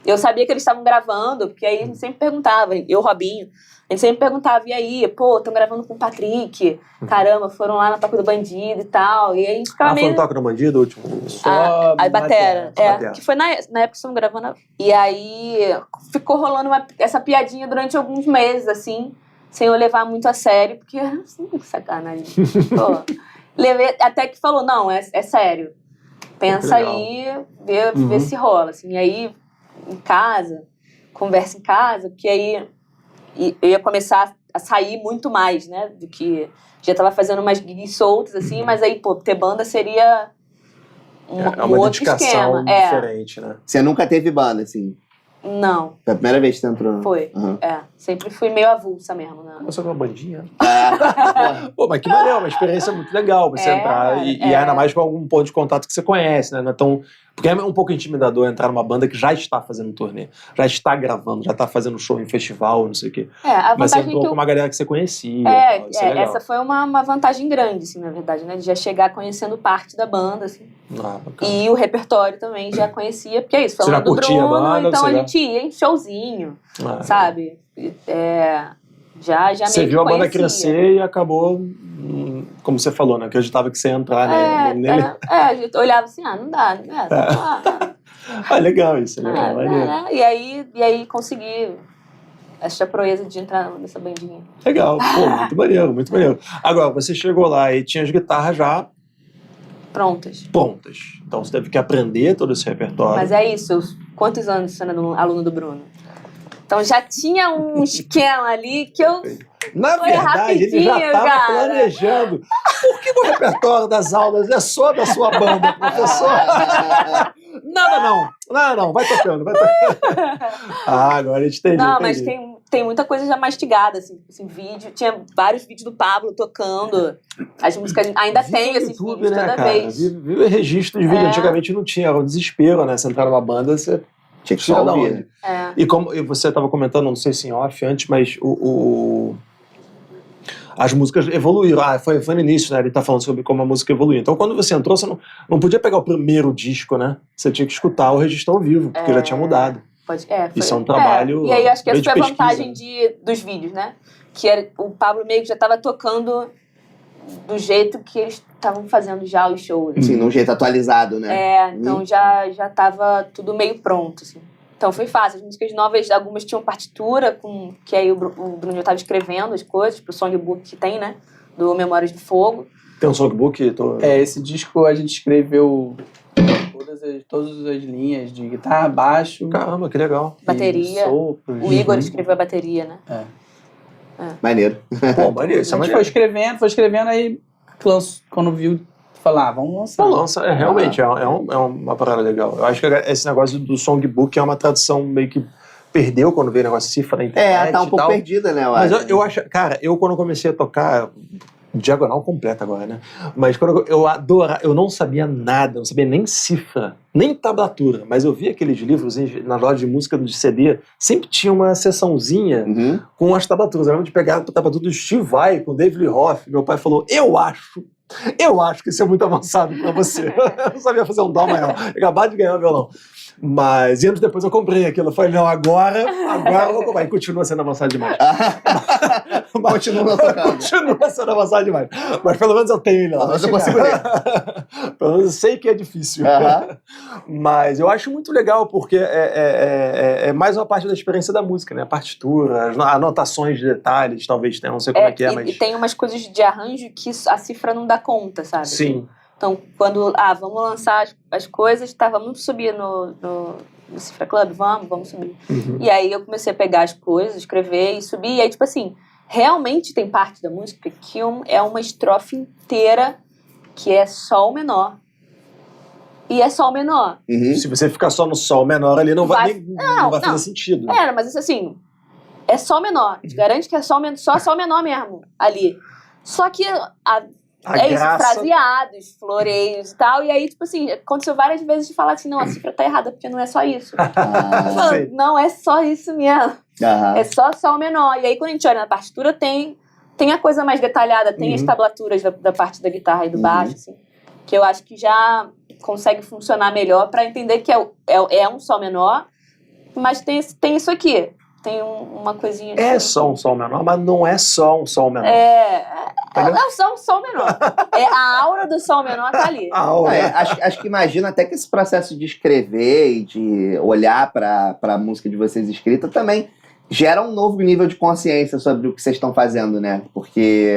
Eu sabia que eles estavam gravando, porque aí a gente sempre perguntava, eu, Robinho, a gente sempre perguntava, e aí, estão gravando com o Patrick, caramba, foram lá na Toca do Bandido e tal, e aí a gente ficava meio... foi no Toca do Bandido, o último? A batera, que foi na época que estamos gravando, e aí ficou rolando essa piadinha durante alguns meses, assim, sem eu levar muito a sério, porque, assim, que sacanagem. Levei, até que falou, não, é sério. Pensa aí, vê se rola, assim. E aí, em casa, conversa em casa, porque aí eu ia começar a sair muito mais, né, do que... Já tava fazendo umas gigs soltas, assim, mas aí, ter banda seria um outro esquema. Diferente, né? Você nunca teve banda, assim? Não. Foi a primeira vez que você entrou? Foi, sempre fui meio avulsa mesmo, né? Começou com uma bandinha? Pô, mas que maneiro, uma experiência muito legal você entrar e ainda mais com algum ponto de contato que você conhece, né? Não é tão... Porque é um pouco intimidador entrar numa banda que já está fazendo turnê, já está gravando, já está fazendo show em festival, não sei o quê. A mas você vantagem entrou com uma galera que você conhecia. Essa foi uma vantagem grande, assim, na verdade, né? De já chegar conhecendo parte da banda, assim. E o repertório também já conhecia, porque é isso, falando do Bruno, a banda, então a gente ia em showzinho, sabe? Já você viu a banda crescer e acabou, como você falou, né? Acreditava que você ia entrar nele. A gente olhava assim, não dá. Legal isso, legal. E aí consegui essa proeza de entrar nessa bandinha. Legal, muito maneiro, muito maneiro. Agora, você chegou lá e tinha as guitarras já Prontas. Então você teve que aprender todo esse repertório. Mas é isso. Quantos anos sendo aluno do Bruno? Então já tinha um esquema ali que eu... Na Foi verdade, ele já rapidinho, estava cara. planejando. Por que o repertório das aulas é só da sua banda, professor? Nada não. Vai tocando. Agora a gente entendeu. Não, mas tem muita coisa já mastigada, assim, vídeo. Tinha vários vídeos do Pablo tocando. As músicas ainda tem esses YouTube, vídeos né, toda cara? vez. Viu registro de vídeo. Antigamente não tinha, era um desespero, né? Você entrar numa banda, você Tinha que só ouvir. E como você estava comentando, não sei se em off antes, mas as músicas evoluíram. Foi no início, né? Ele tá falando sobre como a música evoluiu. Então, quando você entrou, você não podia pegar o primeiro disco, né? Você tinha que escutar o registro ao vivo, porque já tinha mudado. Isso é um trabalho. E aí, acho que essa foi a pesquisa, vantagem dos vídeos, né? Que o Pablo meio que já estava tocando do jeito que eles estavam fazendo já os shows. Sim, num jeito atualizado, né? Então já tava tudo meio pronto, assim. Então foi fácil. As músicas novas, algumas tinham partitura, que aí o Bruno já estava escrevendo as coisas pro songbook que tem, né? Do Memórias de Fogo. Tem um songbook? Esse disco a gente escreveu todas as linhas de guitarra, baixo... Caramba, que legal. Bateria. Sopros. O Igor escreveu a bateria, né? Maneiro. Pô, maneiro. A gente foi escrevendo, aí quando viu, falou, vamos lançar. Realmente, é uma parada legal. Eu acho que esse negócio do songbook é uma tradução meio que perdeu quando veio o negócio de cifra na internet. Tá um pouco perdida, né? Mas eu acho, cara, quando comecei a tocar, diagonal completa agora, né? Mas quando eu não sabia nada, não sabia nem cifra, nem tablatura, mas eu vi aqueles livros na loja de música de CD, sempre tinha uma seçãozinha com as tablaturas. Eu lembro de pegar a tablatura do Steve Vai com David Lee Roth. Meu pai falou, eu acho que isso é muito avançado pra você. Eu não sabia fazer um dó maior. Acabava de ganhar o violão. Mas anos depois eu comprei aquilo. Eu falei, não, agora eu vou comprar. E continua sendo avançado demais. Continua sendo avançado demais. Mas pelo menos eu tenho ele lá. Mas eu consigo ler. Pelo menos eu sei que é difícil. Mas eu acho muito legal, porque é mais uma parte da experiência da música, né? A partitura, as anotações de detalhes, talvez tenha, não sei como é que é, mas... E tem umas coisas de arranjo que a cifra não dá conta, sabe? Sim. Então, quando, vamos lançar as coisas, vamos subir no Cifra Club? Vamos subir. E aí eu comecei a pegar as coisas, escrever e subir. E aí, tipo assim, realmente tem parte da música que é uma estrofe inteira que é sol menor. E é sol menor. Se você ficar só no sol menor ali, não vai fazer sentido. Mas isso assim, é sol menor. Te garante que é só sol menor mesmo ali. Só que isso, fraseados, floreios e tal. E aí, tipo assim, aconteceu várias vezes de falar assim, não, a cifra tá errada, porque não é só isso. Não é só isso mesmo. É só sol menor. E aí, quando a gente olha na partitura, tem a coisa mais detalhada, tem as tablaturas da parte da guitarra e do baixo, assim, que eu acho que já consegue funcionar melhor pra entender que é um sol menor, mas tem isso aqui. Tem uma coisinha... É só um sol menor, mas não é só um sol menor. É só um sol menor. A aura do sol menor tá ali. Acho que imagino até que esse processo de escrever e de olhar para a música de vocês escrita também gera um novo nível de consciência sobre o que vocês estão fazendo, né? Porque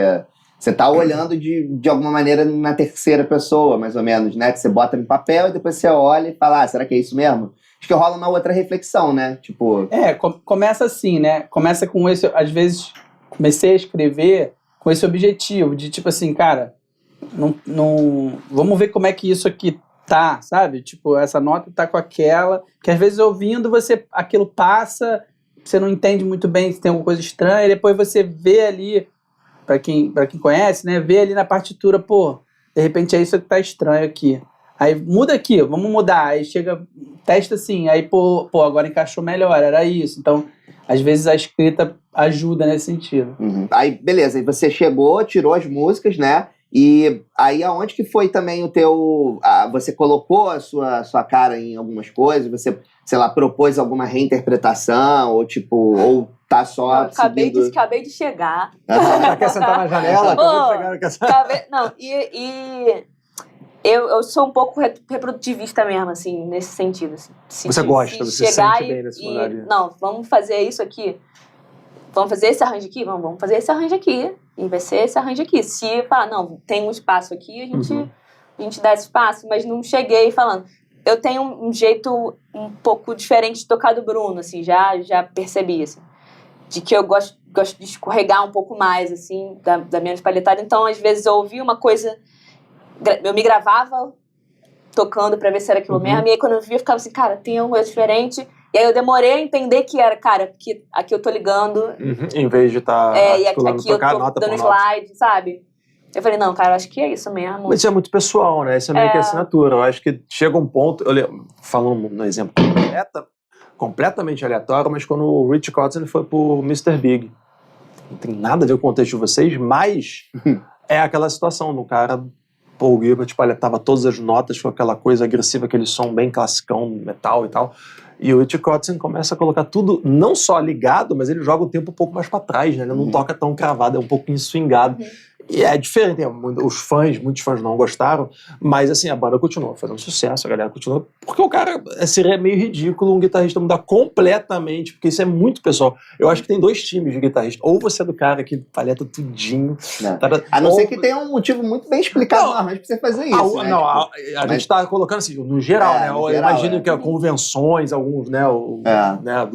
você tá olhando de alguma maneira na terceira pessoa, mais ou menos, né? Que você bota no papel e depois você olha e fala, será que é isso mesmo? Acho que rola uma outra reflexão, né? Tipo... começa assim, né? Começa com esse... Às vezes, comecei a escrever com esse objetivo de, tipo assim, cara, não vamos ver como é que isso aqui tá, sabe? Tipo, essa nota tá com aquela... Porque às vezes ouvindo, aquilo passa, você não entende muito bem se tem alguma coisa estranha, e depois você vê ali, pra quem conhece, né? Vê ali na partitura, de repente é isso que tá estranho aqui. Aí muda aqui, vamos mudar. Aí testa assim, aí agora encaixou melhor, era isso. Então, às vezes a escrita ajuda nesse sentido. Aí, beleza, aí você chegou, tirou as músicas, né? E aí aonde que foi também o teu... você colocou a sua cara em algumas coisas? Você, sei lá, propôs alguma reinterpretação? Ou tá só acabei de chegar. Já quer sentar na janela? Eu sou um pouco reprodutivista mesmo, assim, nesse sentido. Assim. Você gosta, você sente bem nesse lugar. Não, vamos fazer isso aqui. Vamos fazer esse arranjo aqui? Vamos fazer esse arranjo aqui. E vai ser esse arranjo aqui. Se falar, não, tem um espaço aqui, a gente a gente dá esse espaço, mas não cheguei falando. Eu tenho um jeito um pouco diferente de tocar do Bruno, assim, já percebi, assim, de que eu gosto de escorregar um pouco mais, assim, da minha palhetada. Então, às vezes, eu ouvia uma coisa, eu me gravava tocando pra ver se era aquilo mesmo, e aí quando eu via, eu ficava assim, cara, tem alguma coisa diferente. E aí eu demorei a entender que era, cara, porque aqui eu tô ligando. Em vez de estar e aqui eu tô dando slide, sabe? Eu falei, não, cara, acho que é isso mesmo. Mas isso é muito pessoal, né? Isso é meio que assinatura. Eu acho que chega um ponto... Falando no exemplo completamente aleatório, mas quando o Rich Kotzen foi pro Mr. Big. Não tem nada a ver com o contexto de vocês, mas é aquela situação do cara... Paul Gilbert palhetava todas as notas com aquela coisa agressiva, aquele som bem classicão, metal e tal. E o Rich Kotzen começa a colocar tudo, não só ligado, mas ele joga o tempo um pouco mais pra trás, né? Ele não toca tão cravado, é um pouquinho swingado. E é diferente, muitos fãs não gostaram, mas assim, a banda continua fazendo sucesso, a galera continua, porque o cara seria meio ridículo um guitarrista mudar completamente, porque isso é muito pessoal. Eu acho que tem 2 times de guitarrista, ou você é do cara que palheta tudinho, a não ser que tenha um motivo muito bem explicado no arranjo pra você fazer isso, né? A gente tá colocando assim, no geral, né? Eu imagino que convenções, alguns, né,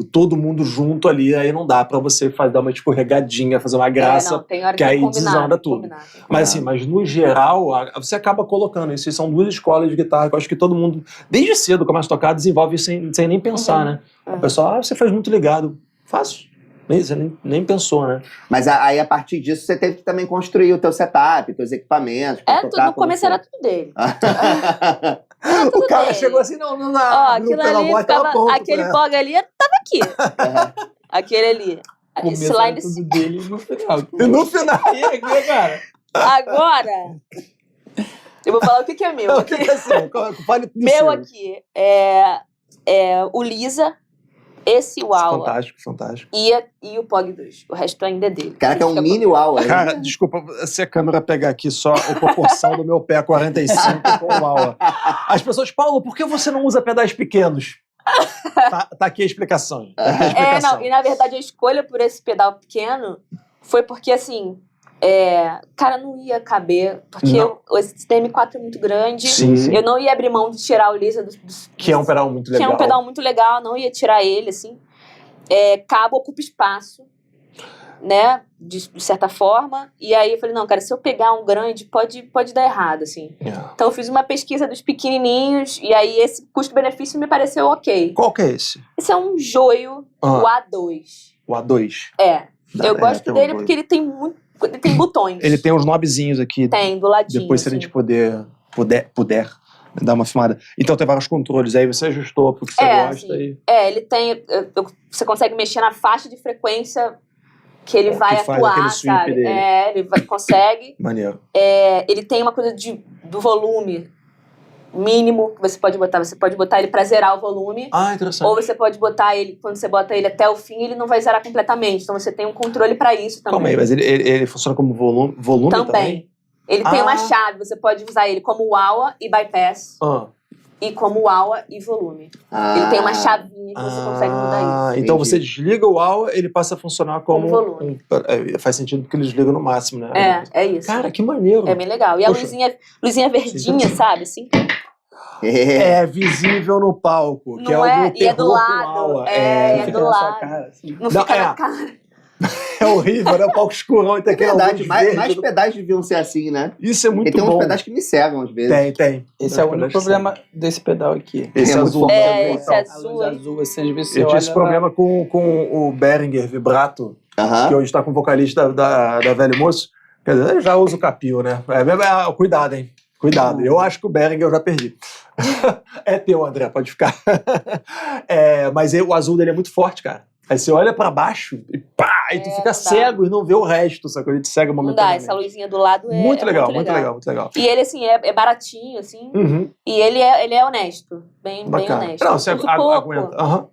todo mundo junto ali, aí não dá pra você dar uma escorregadinha, fazer uma graça, que aí desanda tudo. Mas assim, mas no geral, você acaba colocando isso. São 2 escolas de guitarra que eu acho que todo mundo, desde cedo, começa a tocar, desenvolve sem nem pensar, né? O pessoal, você faz muito ligado. Faço. Você nem pensou, né? Mas aí, a partir disso, você teve que também construir o teu setup, teus equipamentos. No começo era tudo dele. O cara chegou assim, não dá. Aquilo ali ficava, aquele bog ali tava aqui. Aquele ali. Esse line tudo dele no final. E no final. Cara. Agora, eu vou falar o que é meu. O que é seu? Meu aqui é o Lisa, esse Wawa. Fantástico. E o Pog 2. O resto ainda é dele. Cara, que é um mini Wawa. Cara, desculpa, se a câmera pegar aqui só a proporção do meu pé 45 com o Wawa. As pessoas, Paulo, por que você não usa pedais pequenos? Tá aqui a explicação. E na verdade a escolha por esse pedal pequeno foi porque, assim, cara, não ia caber, porque esse TM4 é muito grande. Sim. Eu não ia abrir mão de tirar o Lisa que é um pedal muito legal. Que é um pedal muito legal, não ia tirar ele, assim. Cabo ocupa espaço, né, de certa forma. E aí eu falei, não, cara, se eu pegar um grande, pode dar errado, assim. Então eu fiz uma pesquisa dos pequenininhos, e aí esse custo-benefício me pareceu ok. Qual que é esse? Esse é um joio, o A2. O A2? Eu gosto dele porque ele tem botões. Ele tem uns knobzinhos aqui. Tem, do ladinho. Depois, se a gente puder dar uma filmada. Então tem vários controles, aí você ajustou porque você gosta. Assim, ele tem... Você consegue mexer na faixa de frequência que ele vai atuar, sabe? Ele consegue. Maneiro. Ele tem uma coisa do volume mínimo que você pode botar. Você pode botar ele pra zerar o volume. Interessante. Ou você pode botar ele, quando você bota ele até o fim, ele não vai zerar completamente. Então você tem um controle pra isso também. Calma aí, mas ele funciona como volume também? Ele tem uma chave, você pode usar ele como wah e bypass. E como wah e volume. Ele tem uma chavinha que você consegue mudar isso. Então você desliga o wah, ele passa a funcionar como volume. Faz sentido porque ele desliga no máximo, né? É isso. Cara, que maneiro. É bem legal. E a luzinha verdinha, sabe? Assim. É visível no palco. Não que é e é do lado. É do lado. Cara, assim. Não fica na cara. É horrível, né? O palco escurão e tem aquele verdade, mais pedais deviam ser assim, né? Isso é muito bom. Tem uns pedais que me cegam às vezes. Tem. Esse é o único problema desse pedal aqui. Esse azul. Esse azul. Assim, às vezes eu tinha esse problema com o Behringer Vibrato, que hoje está com o vocalista da Velho Moço. Quer dizer, ele já usa o capil, né? Cuidado, hein? Cuidado. Eu acho que o Behringer eu já perdi. É teu, André, pode ficar. Mas o azul dele é muito forte, cara. Aí você olha pra baixo e pá, e tu fica cego e não vê o resto, sacou? Ele te cega momentaneamente. Essa luzinha do lado é muito legal, muito legal. E ele, assim, é baratinho, assim. E ele é honesto. Bem honesto. Não, você aguenta.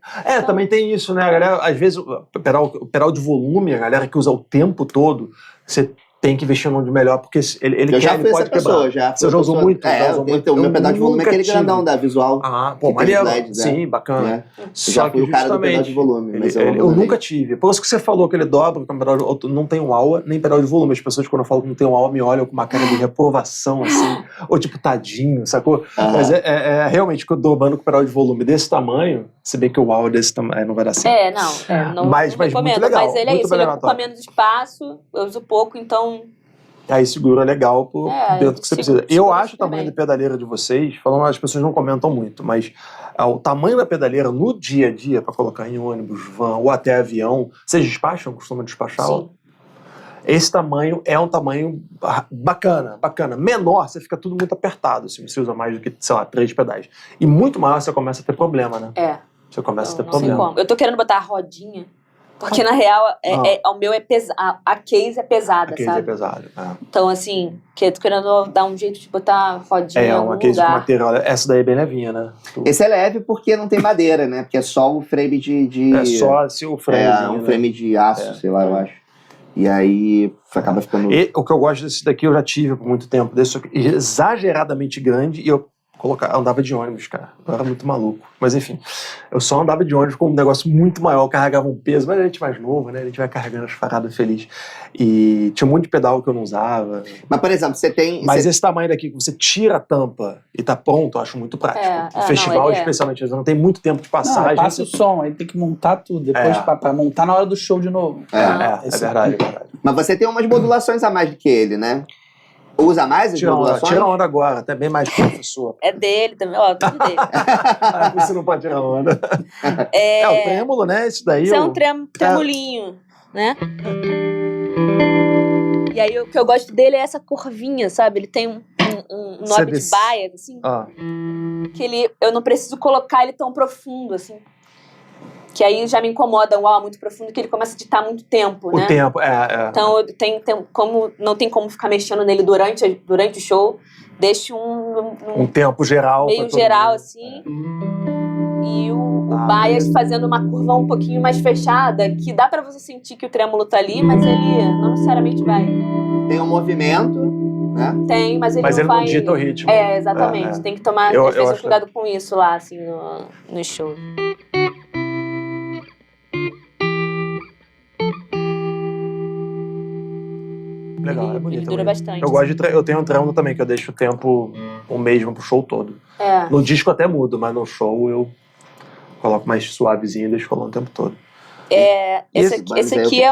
Também tem isso, né, galera? Às vezes, o pedal de volume, a galera que usa o tempo todo, você tem que investir num de melhor, porque ele eu já ele fui pode essa pessoa, quebrar. já. Você já usou muito? É, usou muito. o meu pedal de volume é aquele grandão da Visual. Ah, pô, que tem maneiro. os LEDs, Sim, bacana. Eu já fui o cara do pedal de volume, mas eu nunca tive. Por isso que você falou que ele dobra, que não tem um AUA, nem pedal de volume. As pessoas, quando eu falo que não tem um AUA, me olham com uma cara de reprovação, assim, ou tipo, tadinho, sacou? Mas realmente, que eu dobrando com pedal de volume desse tamanho, se bem que o AUA desse tamanho não vai dar certo. Não Mas recomendo. muito legal, Mas ele é muito isso, ele ocupa aleatório. menos espaço, eu uso pouco, então... Aí segura legal por dentro do que você precisa. Eu acho o tamanho da bem. pedaleira de vocês, falando, as pessoas não comentam muito, mas o tamanho da pedaleira no dia a dia, para colocar em ônibus, van ou até avião, vocês despacham? Costumam despachar? Sim. Esse tamanho é um tamanho bacana. Menor, você fica tudo muito apertado, assim, você usa mais do que, sei lá, 3 pedais. E muito maior, você começa a ter problema, né? Você começa a ter Não sei problema. como. Eu tô querendo botar a rodinha, porque na real, o meu é pesado, a case é pesada, A case sabe? é pesado. Então, assim, que eu tô querendo dar um jeito de botar a rodinha em algum uma case com lugar. material. Essa daí é bem levinha, né? Esse é leve porque não tem madeira, né? Porque é só o frame de... É só assim, o frame. um frame de aço, sei lá, eu acho. E aí acaba ficando... O que eu gosto desse daqui, eu já tive por muito tempo, desse aqui, exageradamente grande, e eu andava de ônibus, cara. Eu era muito maluco. Mas enfim, eu só andava de ônibus com um negócio muito maior, carregava um peso, mas a gente mais novo, né? A gente vai carregando as paradas feliz. E tinha um monte de pedal que eu não usava. Mas, por exemplo, você tem... Mas esse tamanho daqui, que você tira a tampa e tá pronto, eu acho muito prático. No festival, especialmente, não tem muito tempo de passagem. Passa o som, aí tem que montar tudo. Depois pra montar na hora do show de novo. É verdade. Mas você tem umas modulações a mais do que ele, né? Usa mais as modulações? Tira onda agora, até bem mais professor. É dele também, tudo dele. Você não pode tirar onda. O trêmolo, né? Isso daí. Isso é um tremolinho, né? E aí, o que eu gosto dele é essa curvinha, sabe? Ele tem um knob de baia, assim. Que eu não preciso colocar ele tão profundo, assim. Que aí já me incomoda um AUA muito profundo, que ele começa a ditar muito tempo, né? O tempo, Então, como não tem como ficar mexendo nele durante o show, deixo um tempo geral. Meio geral, assim. E o bias fazendo uma curva um pouquinho mais fechada, que dá pra você sentir que o trêmulo tá ali, mas ele não necessariamente vai. Tem um movimento, né? Tem, mas ele não vai... não dita o ritmo. Exatamente. Tem que tomar, às vezes, cuidado com isso lá, assim, no show. Legal, é bonito. Ele dura bastante. Eu tenho um trêmulo também, que eu deixo o tempo o mesmo pro show todo. No disco até mudo, mas no show eu coloco mais suavezinho e deixo rolando o tempo todo. Esse aqui é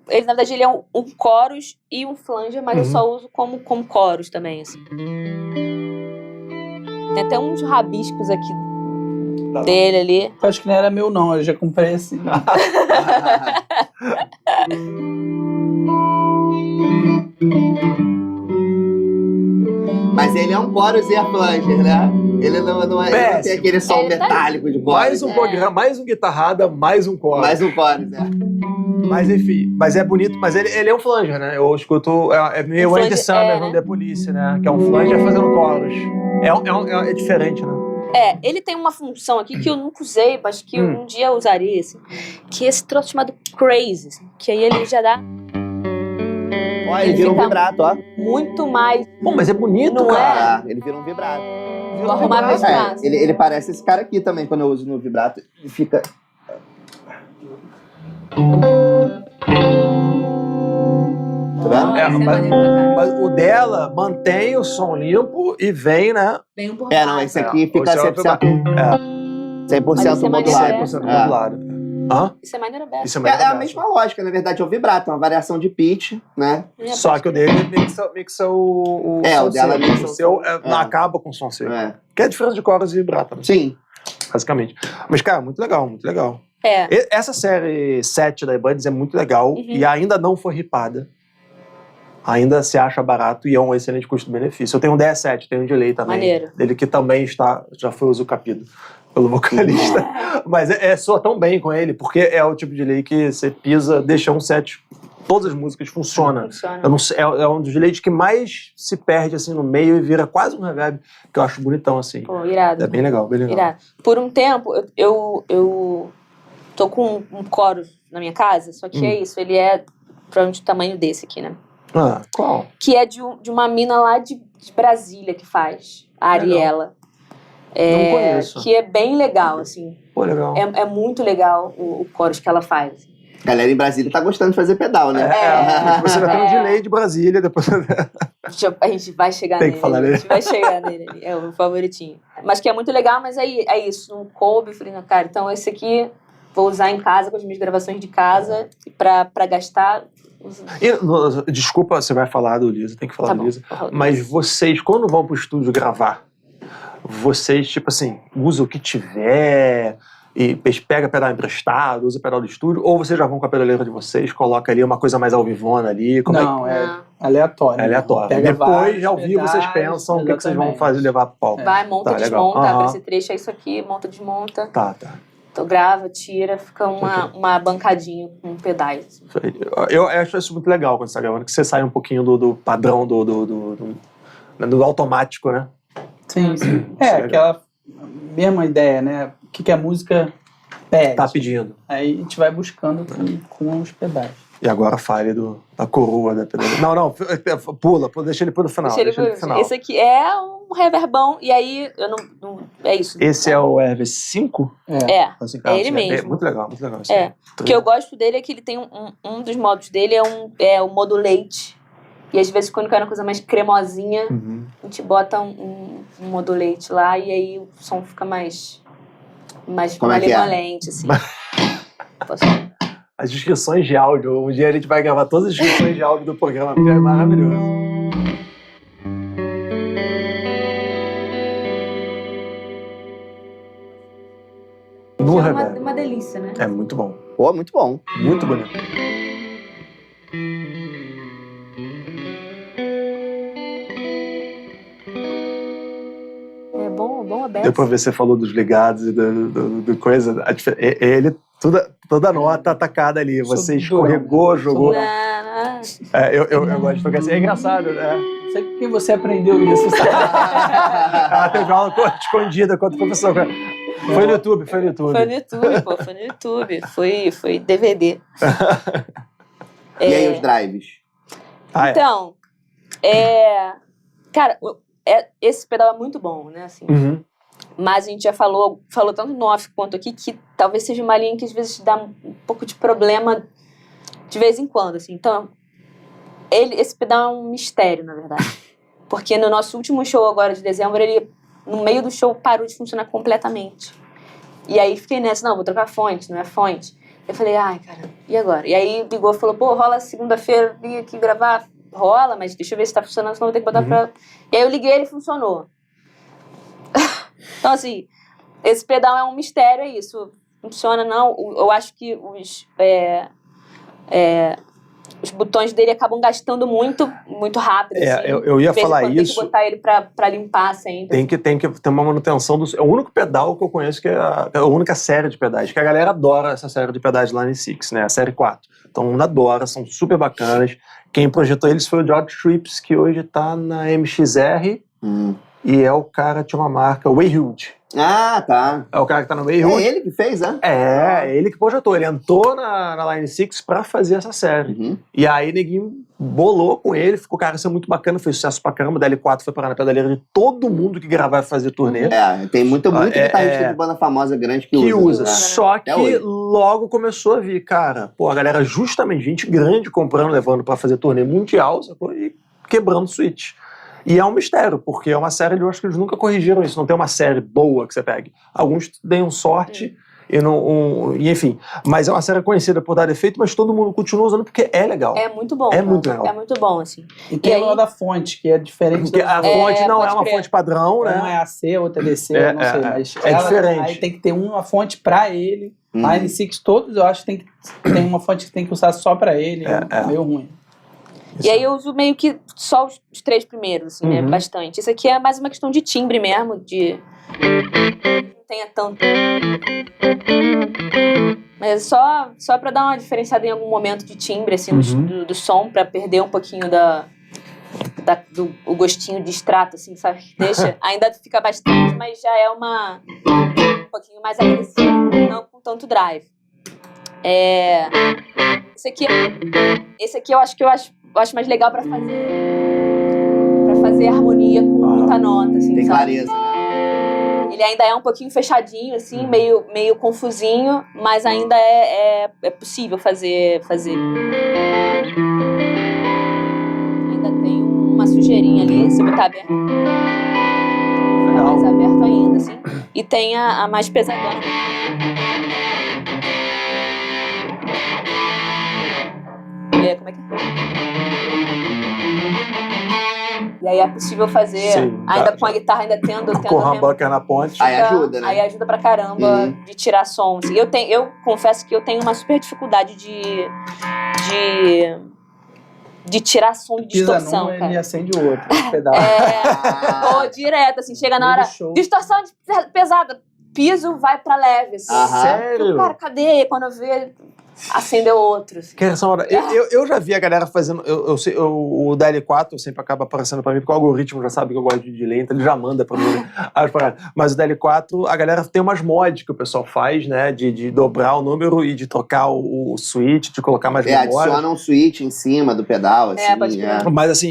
ele, na verdade, ele é um chorus e um flanger, mas eu só uso como chorus também, assim. Tem até uns rabiscos aqui dele ali. Eu acho que não era meu, não. Eu já comprei assim. Mas ele é um chorus e a flanger, né? Ele não tem aquele som metálico de chorus. Mais um guitarrada, mais um chorus. Mais um chorus, Mas enfim, mas é bonito, mas ele é um flanger, né? Eu escuto, é meio When the Summer, não The Police, né? Que é um flanger fazendo chorus. É diferente, né? Ele tem uma função aqui que eu nunca usei, mas que um dia eu usaria, assim, que é esse troço chamado Crazy, assim, que aí ele já dá... Olha, ele vira um vibrato, ó. Muito mais... Pô, mas é bonito, não cara. Ele vira um vibrato. Vou arrumar mais fácil. Ele parece esse cara aqui também, quando eu uso no vibrato. Ele fica... Tá vendo? Mas o dela mantém o som limpo e vem, né? Bem por não, esse aqui fica 100%, 100% modulado. 100% modulado. Isso é maneira aberta. É a mesma lógica, na verdade, é o vibrato, é uma variação de pitch, né? Só que o dele mixa o som o dela seco. mixa o seu não acaba com o som seco. Que é a diferença de chorus e vibrato, né? Sim. Basicamente. Mas, cara, muito legal, muito legal. Essa série 7 da iBuddies é muito legal e ainda não foi ripada. Ainda se acha barato e é um excelente custo-benefício. Eu tenho um DS7, tenho um delay também. Maneiro. Dele que também já foi usucapido pelo vocalista. Mas soa tão bem com ele, porque é o tipo de delay que você pisa, deixa um set, todas as músicas funcionam. Eu não sei, é um dos delays que mais se perde assim no meio e vira quase um reverb, que eu acho bonitão assim. Pô, irado. É bem legal, bem legal. Irado. Por um tempo, eu tô com um chorus na minha casa, só que é isso, ele é provavelmente o tamanho desse aqui, né? Qual? Que é de uma mina lá de Brasília que faz, a Ariela. Não conheço. Que é bem legal, assim. Pô, legal. É muito legal o chorus que ela faz. A galera em Brasília tá gostando de fazer pedal, né? Você já tem um delay de Brasília, depois... A gente vai chegar Tem nele. que falar A gente vai chegar nele. É o meu favoritinho. Mas que é muito legal, mas aí é isso. Não coube. Eu falei, não, cara, então esse aqui vou usar em casa, com as minhas gravações de casa, pra gastar... Desculpa, você vai falar do Lisa, tem que falar Tá do bom. Lisa. Mas vocês, quando vão pro estúdio gravar, vocês, tipo assim, usam o que tiver e pega pedal emprestado, usa pedal do estúdio, ou vocês já vão com a pedaleira de vocês, coloca ali uma coisa mais ao vivona ali? Não, é aleatório. É aleatório. Pega Depois, ao vários vivo, vocês pedais, pensam o que vocês vão fazer, levar pro palco. Vai, monta, Tá, desmonta, legal. abre esse trecho, é isso aqui, monta, desmonta. Tá. Então grava, tira, fica uma bancadinha com pedais. Eu acho isso muito legal quando você tá gravando, que você sai um pouquinho do padrão do automático, né? Sim. Aquela mesma ideia, né? O que a música pede. Tá pedindo. Aí a gente vai buscando com os pedais. E agora fale da coroa da pedaleira. Não, pula, deixa ele pro final. Deixa ele pro final. Esse aqui é um reverbão, e aí eu não é isso. Esse é o RV5? É ele mesmo. É muito legal, muito legal. O que eu gosto dele é que ele tem um dos modos dele é o modulate. E às vezes quando quer uma coisa mais cremosinha, a gente bota um modulate lá e aí o som fica mais malemolente, assim. As descrições de áudio, um dia a gente vai gravar todas as descrições de áudio do programa, porque é maravilhoso. É uma delícia, né? É muito bom. Pô, muito bom. Muito bonito. É bom aberto. Depois você falou dos ligados e do coisa. Ele, toda nota atacada ali. Você escorregou, jogou. Eu gosto de tocar assim. É engraçado, né? Não sei com quem você aprendeu isso. Ela teve aula escondida com o professor. Foi no YouTube. Foi no YouTube. Foi DVD. E aí os drives? Então, cara, esse pedal é muito bom, né? Assim, mas a gente já falou tanto no off quanto aqui que talvez seja uma linha que às vezes dá um pouco de problema de vez em quando, assim. Então, esse pedal é um mistério, na verdade. Porque no nosso último show agora de dezembro, ele, no meio do show, parou de funcionar completamente. E aí fiquei nessa, não, vou trocar fonte, não é fonte. Eu falei, ai, cara, e agora? E aí ligou e falou, pô, rola segunda-feira, vim aqui gravar. Rola, mas deixa eu ver se tá funcionando, senão vou ter que botar pra... E aí eu liguei e ele funcionou. Então, assim, esse pedal é um mistério, é isso. Funciona, não. Eu acho que os botões dele acabam gastando muito rápido. Assim. Eu ia falar isso. Tem que botar ele pra limpar sempre. Tem que ter uma manutenção. É o único pedal que eu conheço que é a única série de pedais. Que a galera adora essa série de pedais Line 6, né? A série 4. Então, mundo adora, são super bacanas. Quem projetou eles foi o George Trips, que hoje tá na MXR. E é o cara que tinha uma marca, Wayhuge. Ah, tá. É o cara que tá no Wayhuge. É ele que fez, né? Ele que projetou. Ele entrou na Line 6 pra fazer essa série. E aí, neguinho bolou com ele, ficou, cara, isso é muito bacana, fez sucesso pra caramba. Da L4 foi parar na pedaleira de todo mundo que gravar e fazer turnê. Tem muito guitarrista de banda famosa grande que usa. Só que logo começou a vir, cara, pô, a galera, justamente, gente grande comprando, levando pra fazer turnê mundial, sacou? E quebrando switch. E é um mistério, porque é uma série, eu acho que eles nunca corrigiram isso. Não tem uma série boa que você pegue. Alguns deem sorte e enfim. Mas é uma série conhecida por dar defeito, mas todo mundo continua usando porque é legal. É muito bom. É muito legal. É muito bom, assim. E tem o da fonte, que é diferente. A fonte não é uma fonte padrão, né? Uma é AC, outra é DC, eu não sei. Mas é diferente. Aí tem que ter uma fonte pra ele. A N6 todos, eu acho que tem uma fonte que tem que usar só pra ele. É meio ruim. E aí eu uso meio que só os 3 primeiros, assim, né? Bastante. Isso aqui é mais uma questão de timbre mesmo, não tenha tanto. Mas só pra dar uma diferenciada em algum momento de timbre, assim, do som, pra perder um pouquinho o gostinho de extrato, assim, sabe? Deixa, ainda fica bastante, mas já é um pouquinho mais agressivo, não com tanto drive. Esse aqui eu acho acho mais legal pra fazer harmonia com muita nota, assim, Tem sabe? clareza, né? Ele ainda é um pouquinho fechadinho, assim, meio confusinho, mas ainda é possível fazer. Ainda tem uma sujeirinha ali, se botar aberto. Fica mais aberto ainda, assim. E tem a mais pesadona. Como é que é? E aí é possível fazer, Sim, ainda tá. com a guitarra, ainda tendo Com o humbucker na ponte. Aí ajuda, né? Aí ajuda pra caramba de tirar som. Assim. Eu confesso que eu tenho uma super dificuldade de tirar som de Pisa distorção, num, cara. ele acende o outro. Pedal. Pô, direto, assim, chega na Meio hora, do show. distorção pesada, piso, vai pra leve, assim. Aham. Sério? Cara, cadê? Quando eu ver, acendeu outro. Assim. Que essa hora, eu já vi a galera fazendo. O DL4 sempre acaba aparecendo pra mim, porque o algoritmo já sabe que eu gosto de delay, então ele já manda pra mim as paradas. Mas o DL4, a galera tem umas mods que o pessoal faz, né? De dobrar o número e de trocar o switch, de colocar mais memória. Adiciona um switch em cima do pedal, assim. pode crer.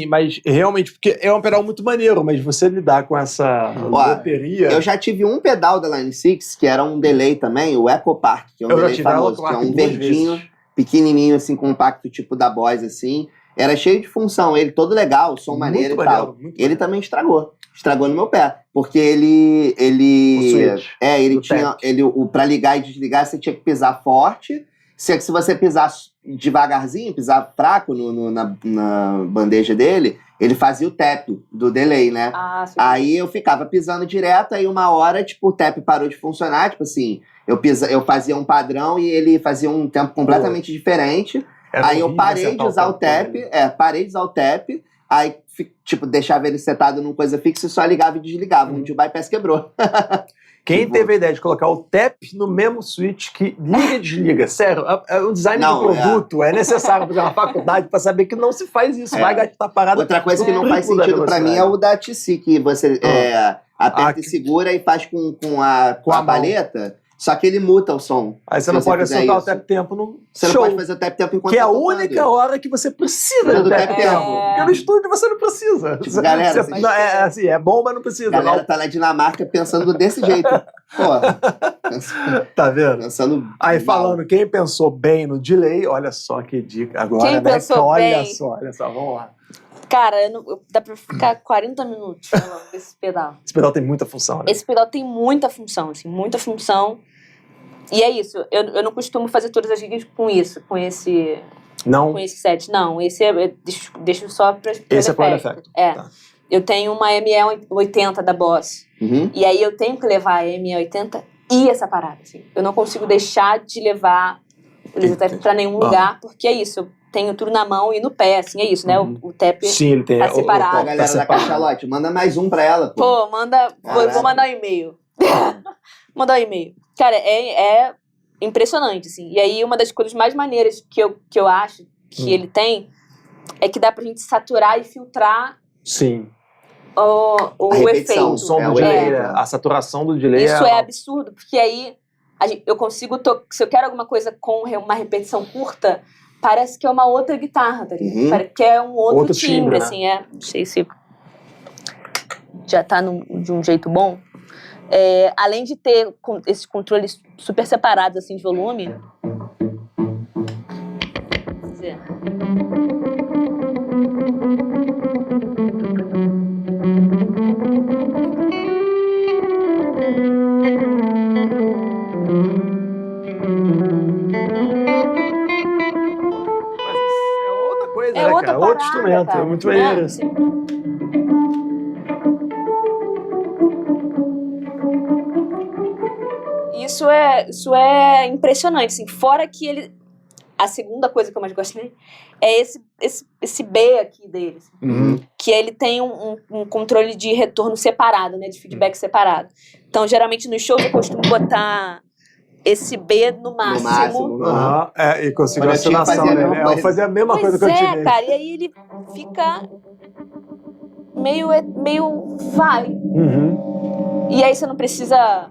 Mas realmente, porque é um pedal muito maneiro, mas você lidar com essa loteria. Eu já tive um pedal da Line 6, que era um delay também, o Echo Park, que é um Eu já delay tive a famoso, Echo que é Park um duas verdinho, vezes. pequenininho, assim, compacto, tipo da Boss, assim. Era cheio de função, ele todo legal, som maneiro e tal. muito Ele maneiro. também estragou no meu pé, porque ele O switch. ele do tinha, tap. pra ligar e desligar, você tinha que pisar forte. Se você pisar devagarzinho, pisar fraco na bandeja dele, ele fazia o tap do delay, né? Ah, sim. Aí eu ficava pisando direto, aí uma hora, tipo, o tap parou de funcionar, tipo assim, eu fazia um padrão e ele fazia um tempo completamente diferente. Era Aí eu horrível parei de acertar usar o tempo tap, dele. parei de usar o tap, aí, tipo, deixava ele setado numa coisa fixa e só ligava e desligava. Um dia o bypass quebrou. Quem teve a ideia de colocar o tap no mesmo switch que liga e desliga? Sério, o design Não, de produto é necessário fazer uma faculdade pra saber que não se faz isso. É. Vai gastar parada. Outra coisa que no não faz triplo da sentido pra mim é velocidade. o da TC, que você aperta e segura e faz com a mão. paleta, só que ele muta o som. Aí você Se não você pode fizer acertar o isso. tap tempo no Você não show. pode fazer o tap tempo enquanto Que é tá a tocando. única hora que você precisa Do tap tempo. Porque no estúdio você não precisa. Tipo, galera, Você- não, assim, é bom, mas não precisa. A galera tá na Dinamarca pensando desse jeito. Pô, Tá vendo? pensando... Aí mal. falando, quem pensou bem no delay, olha só que dica agora, Quem né? pensou olha bem? só, vamos lá. Cara, dá pra ficar 40 minutos falando desse pedal. Esse pedal tem muita função, né? Esse pedal tem muita função, assim, muita função. E é isso, eu não costumo fazer todas as gigas com isso, com esse set. Não, esse deixo só pra Esse é pro efeito. effect. É. Tá. Eu tenho uma ME80 da Boss. Uhum. E aí eu tenho que levar a ME80 e essa parada, assim. Eu não consigo deixar de levar o laser tap pra nenhum lugar, porque é isso, eu tenho tudo na mão e no pé, assim, é isso, né? O tap Sim, ele tem. tá separado. A galera da Cachalote, manda mais um pra ela, pô. Pô, vou mandar um e-mail. Mandar um e-mail. Cara, é impressionante, assim. E aí, uma das coisas mais maneiras que eu acho que ele tem é que dá pra gente saturar e filtrar Sim. o A repetição, efeito. O som É, do o delay, efeito. né? A saturação do delay Isso é absurdo, porque aí eu consigo... Se eu quero alguma coisa com uma repetição curta, parece que é uma outra guitarra, tá ligado? Uhum. Parece que é um outro timbre, né? assim, Não sei se já tá de um jeito bom. Além de ter esses controles super separados, assim, de volume... Quer dizer... Mas é outra coisa, É né, outra cara? Outro parada, instrumento. cara. É muito maneiro. É, Assim. Isso é impressionante, assim. Fora que ele... A segunda coisa que eu mais gosto dele é esse B aqui dele. Assim, Uhum. que ele tem um controle de retorno separado, né? De feedback separado. Então, geralmente, nos shows eu costumo botar esse B no máximo. Aham. E conseguiu a Quando eu tinha, afinação, fazia a né? mesma Eu coisa. fazia a mesma Pois coisa que eu tirei. cara. E aí ele fica meio vai. Uhum. E aí você não precisa...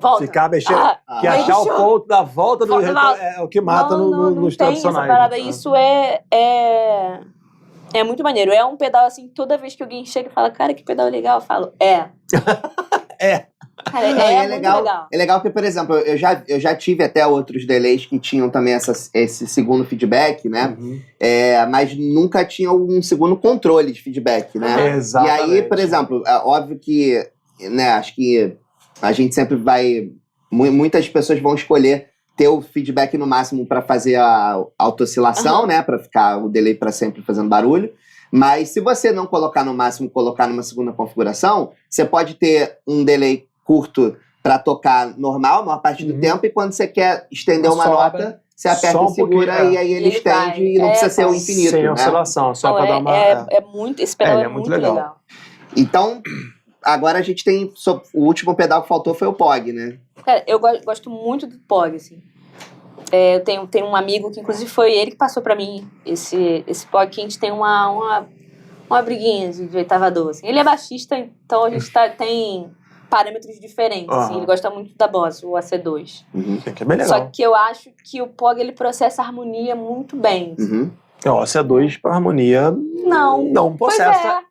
Volta. Ficar mexendo. Que Aí achar o deixa eu- ponto da volta do Volta, retorno volta. é o que mata não nos tem essa tradicionais. parada. né? Isso é É muito maneiro. É um pedal, assim, toda vez que alguém chega e fala, cara, que pedal legal, eu falo, É. Cara, Não, é e muito legal. É legal que, por exemplo, eu já tive até outros delays que tinham também esse segundo feedback, né? Uhum. Mas nunca tinha um segundo controle de feedback, né? Exatamente. E aí, por exemplo, é óbvio que, né, acho que a gente sempre vai... Muitas pessoas vão escolher ter o feedback no máximo para fazer a auto-oscilação, né? Para ficar o delay para sempre fazendo barulho. Mas se você não colocar no máximo, colocar numa segunda configuração, você pode ter um delay curto para tocar normal, a maior parte do tempo, e quando você quer estender uma nota, você aperta Só um e segura, pouquinho, e aí ele estende, e não precisa ser o infinito, sem né? oscilação, só para dar uma... Esse pedal é muito legal. Então, agora a gente tem... O último pedal que faltou foi o POG, né? Cara, eu gosto muito do POG, assim. Eu tenho um amigo que, inclusive, foi ele que passou pra mim esse POG, que a gente tem uma briguinha de oitava doce. Ele é baixista, então a gente tem parâmetros diferentes. Assim, ele gosta muito da Boss, o AC2. Que é bem legal. Só que eu acho que o POG, ele processa a harmonia muito bem. Uhum. O AC2 para harmonia não processa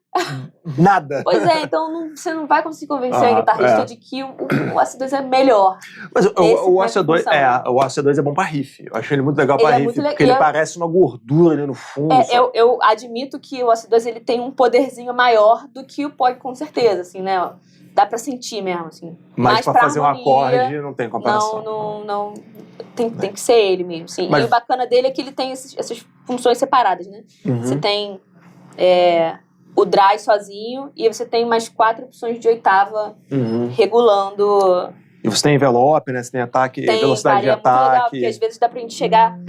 nada. Pois é, então você não vai conseguir convencer a guitarrista de que o AC2 é melhor. Mas o AC2 é bom pra riff. Eu acho ele muito legal pra riff, porque ele parece uma gordura ali no fundo. Eu admito que o AC2 ele tem um poderzinho maior do que o POG, com certeza, assim, né? Dá pra sentir mesmo, assim. Mas pra fazer harmonia, um acorde não tem comparação. Não. Tem que ser ele mesmo, sim. E o bacana dele é que ele tem essas funções separadas, né? Você tem o dry sozinho e você tem mais 4 opções de oitava regulando. E você tem envelope, né? Você tem ataque, velocidade de ataque. Muito legal, porque às vezes dá pra gente chegar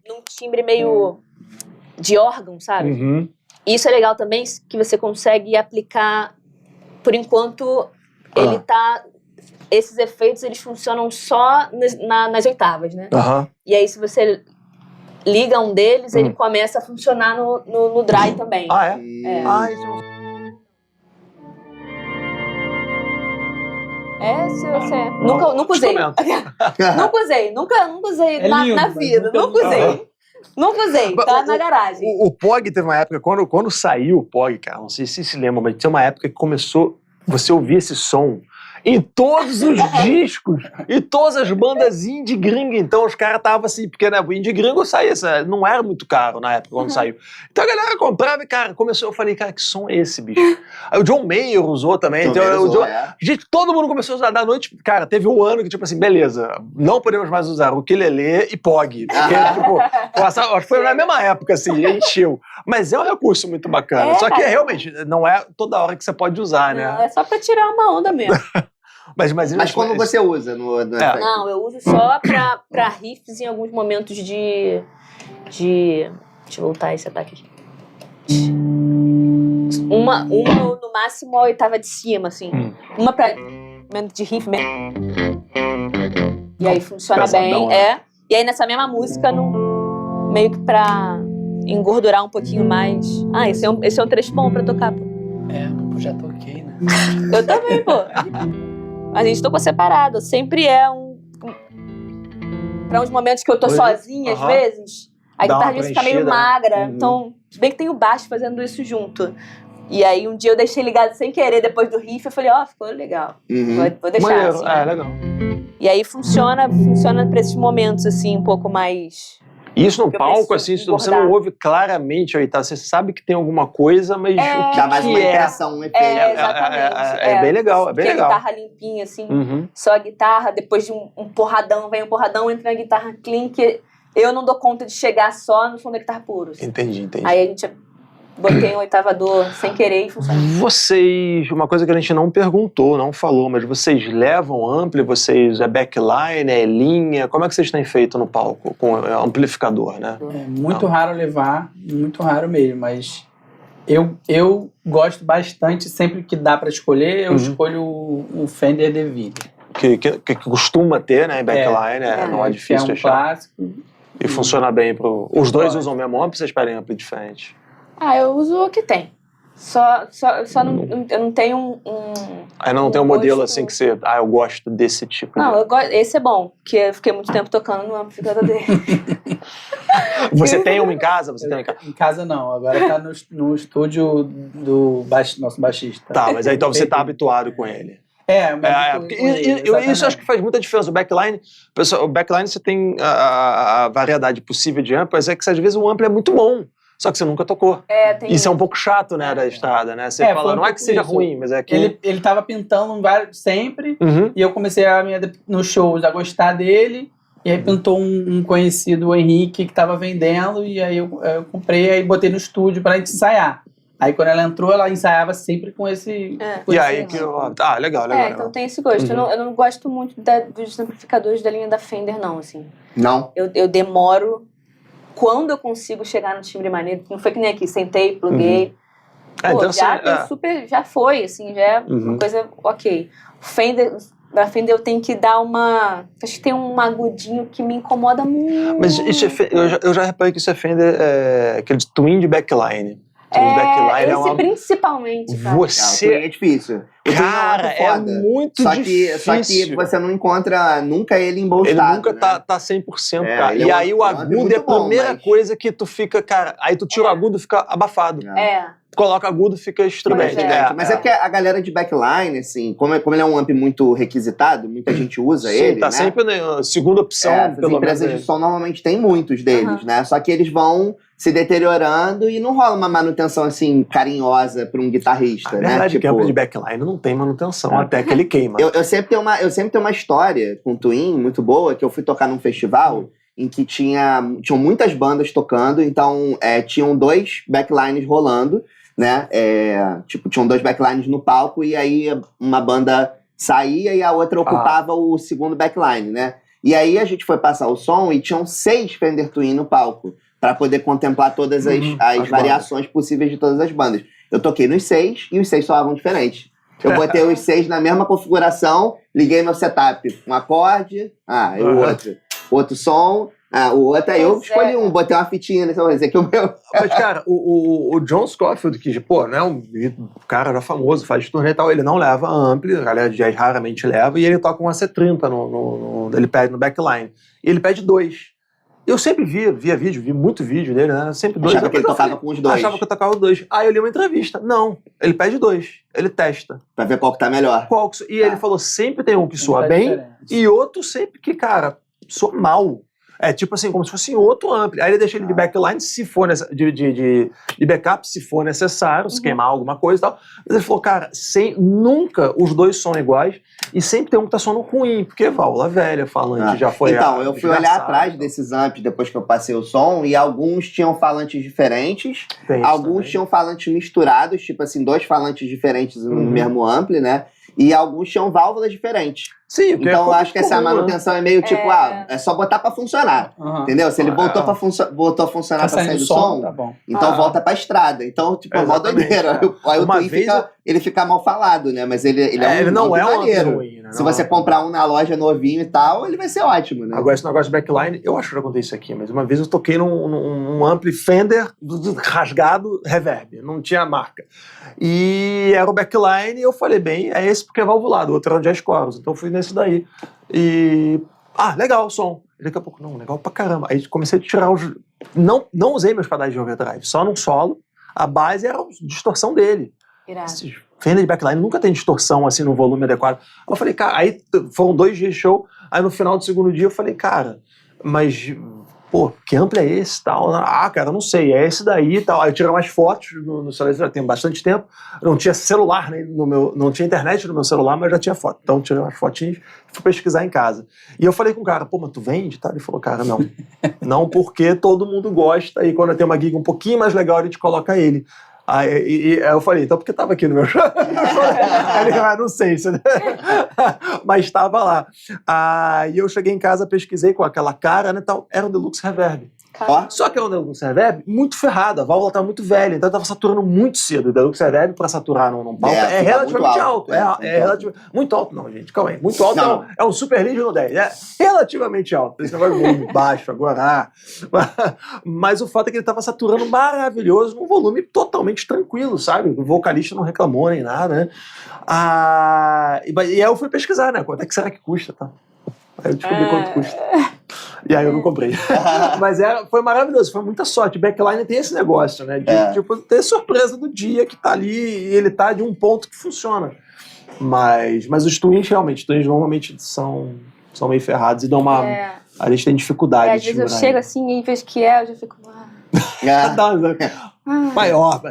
num timbre meio de órgão, sabe? E isso é legal também, que você consegue aplicar, por enquanto, ele tá... Esses efeitos, eles funcionam só nas oitavas, né? E aí, se você liga um deles, ele começa a funcionar no dry também. Nunca usei. Nunca usei na vida. Nunca usei, tá na garagem. O POG teve uma época, quando saiu o POG, cara, não sei se se lembra, mas tinha uma época que começou, você ouvia esse som em todos os discos, e todas as bandas indie gringa. Então os caras estavam assim, porque né, o indie gringo saía, não era muito caro na época quando saiu. Então a galera comprava e, cara, começou, eu falei, cara, que som é esse, bicho? Aí o John Mayer usou também. Gente, todo mundo começou a usar da noite. Cara, teve um ano que, tipo assim, beleza, não podemos mais usar ukulele e POG. Porque, acho que foi na mesma época, assim, encheu. Mas é um recurso muito bacana. Só que realmente, não é toda hora que você pode usar, né? Não, é só pra tirar uma onda mesmo. Mas como você usa no efeito? Não, eu uso só pra riffs em alguns momentos de... Deixa eu voltar esse ataque aqui. Uma no máximo a oitava de cima, assim. Uma pra momento de riff mesmo. E aí funciona bem. E aí nessa mesma música, meio que pra engordurar um pouquinho mais. Esse é um trecho bom pra tocar, pô. Eu já toquei, né? Eu também, pô. A gente tocou separado. Sempre pra uns momentos que eu tô sozinha, às vezes, a guitarra às vezes fica meio magra. Então, se bem que tem o baixo fazendo isso junto. E aí, um dia eu deixei ligado sem querer, depois do riff, eu falei, ficou legal. Vou deixar Maneiro. assim. Legal. E aí, funciona pra esses momentos, assim, um pouco mais... E isso no palco, assim, você não ouve claramente a oitava. Você sabe que tem alguma coisa, mas o que dá mais uma impressão, um efeito. Exatamente. É bem legal, é bem legal. A guitarra limpinha, assim, só a guitarra, depois de um porradão, vem um porradão, entra na guitarra clean, que eu não dou conta de chegar só no som da guitarra puro. Assim. Entendi. Aí a gente botei um oitavador sem querer e funciona. Vocês, uma coisa que a gente não perguntou, não falou, mas vocês levam ampli, vocês é backline, é linha, como é que vocês têm feito no palco com amplificador, né? É muito raro levar, muito raro mesmo, mas eu gosto bastante, sempre que dá pra escolher, eu escolho o Fender DeVille. Que costuma ter, né, backline, não é difícil de achar. Clássico. E funciona bem os dois usam o mesmo ampli, vocês pedem ampli diferente? Eu uso o que tem. Eu não tenho Aí não tem um modelo assim que você... eu gosto desse tipo. Não, esse é bom, porque eu fiquei muito tempo tocando no amplificador dele. Você tem uma em casa? Você tem uma em casa? Em casa não, agora tá no estúdio do nosso baixista. Tá, mas aí então você tá habituado com ele. Isso acho que faz muita diferença. O backline você tem a variedade possível de ampli, mas é que às vezes o ampli é muito bom, só que você nunca tocou. Isso é um pouco chato, né, da estrada, né? Você fala, não é que seja ruim, mas é que... Ele tava pintando sempre, e eu comecei nos shows a gostar dele, e aí pintou um conhecido, o Henrique, que tava vendendo, e aí eu comprei, aí botei no estúdio pra gente ensaiar. Aí quando ela entrou, ela ensaiava sempre com esse... E aí que legal. Então tem esse gosto. Eu não gosto muito dos amplificadores da linha da Fender, não, assim. Não? Eu demoro. Quando eu consigo chegar no timbre maneiro, não foi que nem aqui, sentei, pluguei. Então já foi, assim, já é uma coisa ok. Da Fender eu tenho que dar acho que tem um agudinho que me incomoda muito. Mas isso eu já reparei que isso é Fender, aquele twin de backline. Esse principalmente, cara. É difícil. Cara, é muito difícil. Só que você não encontra nunca ele embolsado. Ele nunca tá 100%, cara. E aí o agudo é a primeira coisa que tu fica, cara. Aí tu tira o agudo e fica abafado. Coloca agudo, fica estridente. Mas é porque a galera de backline, assim, como ele é um amp muito requisitado, muita gente usa ele, tá sempre na segunda opção. As empresas de som normalmente tem muitos deles, né? Só que eles vão se deteriorando e não rola uma manutenção, assim, carinhosa pra um guitarrista, né? Verdade, que amp de backline não tem manutenção, até que ele queima. Eu sempre tenho uma história com o Twin muito boa, que eu fui tocar num festival em que tinham muitas bandas tocando, então tinham 2 backlines rolando, né? Tinham 2 backlines no palco e aí uma banda saía e a outra ocupava o segundo backline, né? E aí a gente foi passar o som e tinham 6 Fender Twin no palco, para poder contemplar todas as variações possíveis de todas as bandas. Eu toquei nos 6 e os 6 soavam diferentes. Eu botei os 6 na mesma configuração, liguei meu setup, um acorde, e o outro som, o outro, aí eu escolhi um, botei uma fitinha nesse, vou dizer que o meu... Mas, cara, o John Scofield, que, né, um cara era famoso, faz turnê e tal, ele não leva ampli, a galera de jazz raramente leva, e ele toca um AC30, ele pede no backline. E ele pede 2. Eu sempre via vídeo, vi muito vídeo dele, né? Sempre 2. Achava que ele tocava com os 2. Achava que eu tocava 2. Aí eu li uma entrevista. Não, ele pede 2. Ele testa. Pra ver qual que tá melhor. Ele falou, sempre tem um que soa bem e outro sempre que, cara, soa mal. É tipo assim, como se fosse outro ampli. Aí ele deixa ele de backline, se for de backup, se for necessário, se queimar alguma coisa e tal. Mas ele falou, cara, nunca os 2 são iguais e sempre tem um que tá soando ruim, porque válvula velha, falante já foi... Então, eu fui olhar atrás desses amps depois que eu passei o som e alguns tinham falantes diferentes, alguns tinham falantes misturados, tipo assim, 2 falantes diferentes no mesmo ampli, né? E alguns tinham válvulas diferentes. Sim, então eu acho que essa manutenção é meio tipo, é só botar pra funcionar. Entendeu? Se ele botou a funcionar pra sair do som, tá bom. Então volta pra estrada. Então, tipo, é mó doideira. Aí o Twin ele fica mal falado, né? Mas ele não é um maneiro. ruim, né? Se você comprar um na loja novinho e tal, ele vai ser ótimo, né? Agora, esse negócio de backline, eu acho que eu já contei isso aqui, mas uma vez eu toquei num ampli Fender rasgado reverb, não tinha marca. E era o backline e eu falei, bem, é esse porque é valvulado, o outro era o Jazz Chorus, então eu fui nesse daí. E... legal o som. E daqui a pouco, não, legal pra caramba. Aí comecei a tirar os... Não usei meus pedais de overdrive, só num solo. A base era a distorção dele. Esses Fender de backline nunca tem distorção assim no volume adequado. Eu falei, cara, aí foram 2 dias de show, aí no final do segundo dia eu falei, cara, mas, pô, que amplo é esse tal? Cara, eu não sei, é esse daí e tal. Aí eu tirei umas fotos no celular, já tem bastante tempo, não tinha celular, né, não tinha internet no meu celular, mas já tinha foto. Então eu tirei umas fotinhas e fui pesquisar em casa. E eu falei com o cara, pô, mas tu vende? Ele falou, cara, não. Não, porque todo mundo gosta e quando tem uma gig um pouquinho mais legal, a gente coloca ele. Aí eu falei, então porque tava aqui no meu show? Ele, não sei, mas estava lá. Aí eu cheguei em casa, pesquisei com aquela cara, né, tal, era um Deluxe Reverb. Só que é um Deluxe Reverb muito ferrado, a válvula estava muito velha, então estava saturando muito cedo. O Deluxe Reverb para saturar num palco é relativamente alto. Muito alto não, gente, calma aí. Muito alto é um Super Lead no 10, é relativamente alto. Esse negócio é muito baixo agora. Mas o fato é que ele estava saturando maravilhoso, num volume totalmente tranquilo, sabe? O vocalista não reclamou nem nada, né? E aí eu fui pesquisar, né? Quanto é que será que custa, tá? Aí eu descobri quanto custa. E aí eu não comprei. Mas foi maravilhoso, foi muita sorte. Backline tem esse negócio, né? De tipo, ter surpresa do dia que tá ali e ele tá de um ponto que funciona. Mas os twins, realmente, normalmente são meio ferrados e dão uma... A gente tem dificuldade às vezes eu chego assim e vejo que eu já fico... Maior,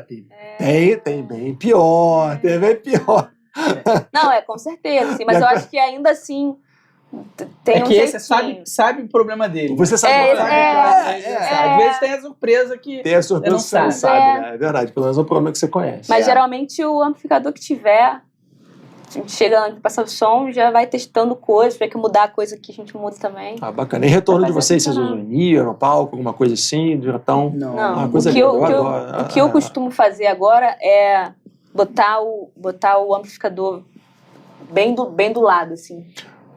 tem bem pior, tem bem pior. Não, com certeza, assim, mas eu acho que ainda assim tem um que esse jeitinho. sabe o problema dele. Você sabe Às vezes tem a surpresa que tem a surpresa não que você não sabe, né? É verdade, pelo menos é um problema que você conhece. Mas geralmente o amplificador que tiver, a gente chega lá, passa o som, já vai testando coisas, tiver que mudar a coisa que a gente muda também. Bacana. E retorno de vocês usam Nier no palco, alguma coisa assim, diretão? Não. Uma coisa O que eu costumo fazer agora é botar o amplificador bem do lado, assim.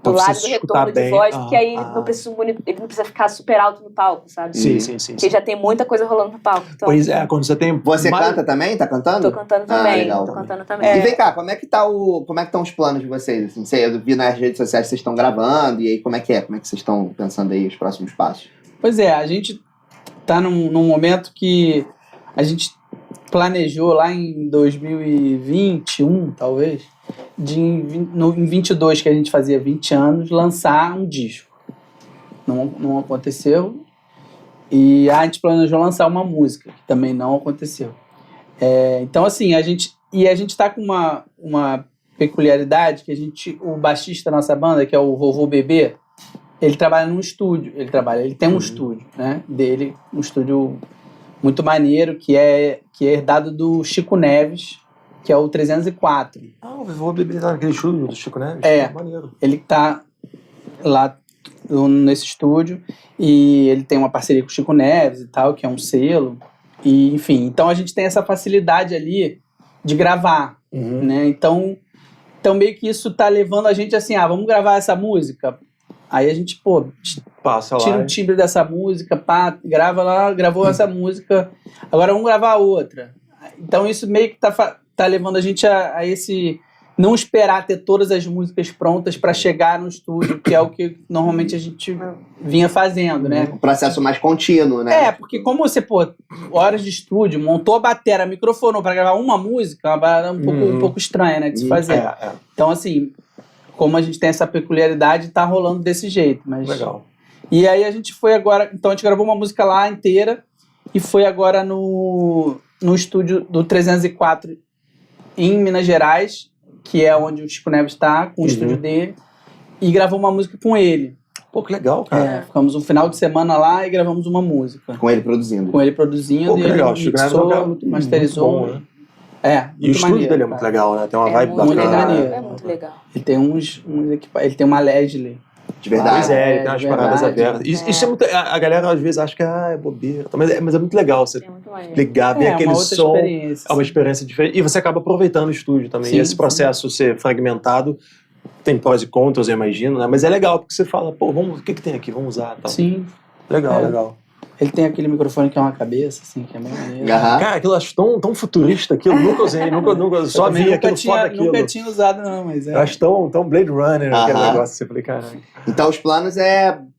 Do lado do retorno de voz, porque aí ele não precisa ficar super alto no palco, sabe? Sim. Porque já tem muita coisa rolando no palco. Então, pois é, quando você tem... Você canta também? Tá cantando? Tô cantando também. Legal. Tô cantando também. E vem cá, como é que estão os planos de vocês? Assim, eu vi nas redes sociais que vocês estão gravando, e aí como é que vocês estão pensando aí os próximos passos? Pois é, a gente tá num momento que a gente planejou lá em 2021, talvez, em 22, que a gente fazia 20 anos, lançar um disco. Não aconteceu. E a gente planejou lançar uma música, que também não aconteceu. Então, assim, a gente tá com uma peculiaridade que o baixista da nossa banda, que é o Vovô Bebê, ele trabalha num estúdio. Ele tem um estúdio, né, dele, um estúdio muito maneiro, que é herdado do Chico Neves, que é o 304. Eu vou beber naquele estúdio do Chico Neves. Maneiro. Ele tá lá nesse estúdio e ele tem uma parceria com o Chico Neves e tal, que é um selo. E, enfim, então a gente tem essa facilidade ali de gravar, né? Então meio que isso tá levando a gente assim, vamos gravar essa música? Aí a gente, passa lá, tira o timbre dessa música, grava lá, gravou essa música, agora vamos gravar outra. Então isso meio que tá levando a gente a esse... Não esperar ter todas as músicas prontas para chegar no estúdio, que é o que normalmente a gente vinha fazendo, né? Um processo mais contínuo, né? Porque como você, horas de estúdio, montou a bateria, microfonou para gravar uma música, é uma parada um pouco estranha, né, de se fazer. Então, assim, como a gente tem essa peculiaridade, tá rolando desse jeito. Mas... Legal. E aí a gente foi agora... Então a gente gravou uma música lá inteira e foi agora no estúdio do 304 em Minas Gerais, que é onde o Chico Neves está, com o estúdio dele, e gravou uma música com ele. Pô, que legal, cara. Ficamos um final de semana lá e gravamos uma música. Com ele produzindo. Com ele produzindo. Pô, que legal. O Chico Neves é um cara muito masterizou. bom, né? E o estúdio dele é muito legal, né? Tem uma vibe bacana. É muito legal. Ele tem uns equipamentos. Ele tem uma Leslie. De verdade. Pois ele tem umas paradas abertas. Isso é muito... A galera às vezes acha que é bobeira. Mas é muito legal você ligar, ver aquele som. É uma experiência diferente. E você acaba aproveitando o estúdio também. E esse processo ser fragmentado tem prós e contras, eu imagino, né? Mas é legal, porque você fala, o que tem aqui? Vamos usar. Tal. Sim. Legal. Ele tem aquele microfone que é uma cabeça, assim, que é bem maneiro. Cara, aquilo eu acho tão futurista aquilo. Nunca usei, nunca só vi aquilo foda aquilo. Nunca tinha usado, não, mas Eu acho tão Blade Runner aquele negócio. Você falei, caralho. Então os planos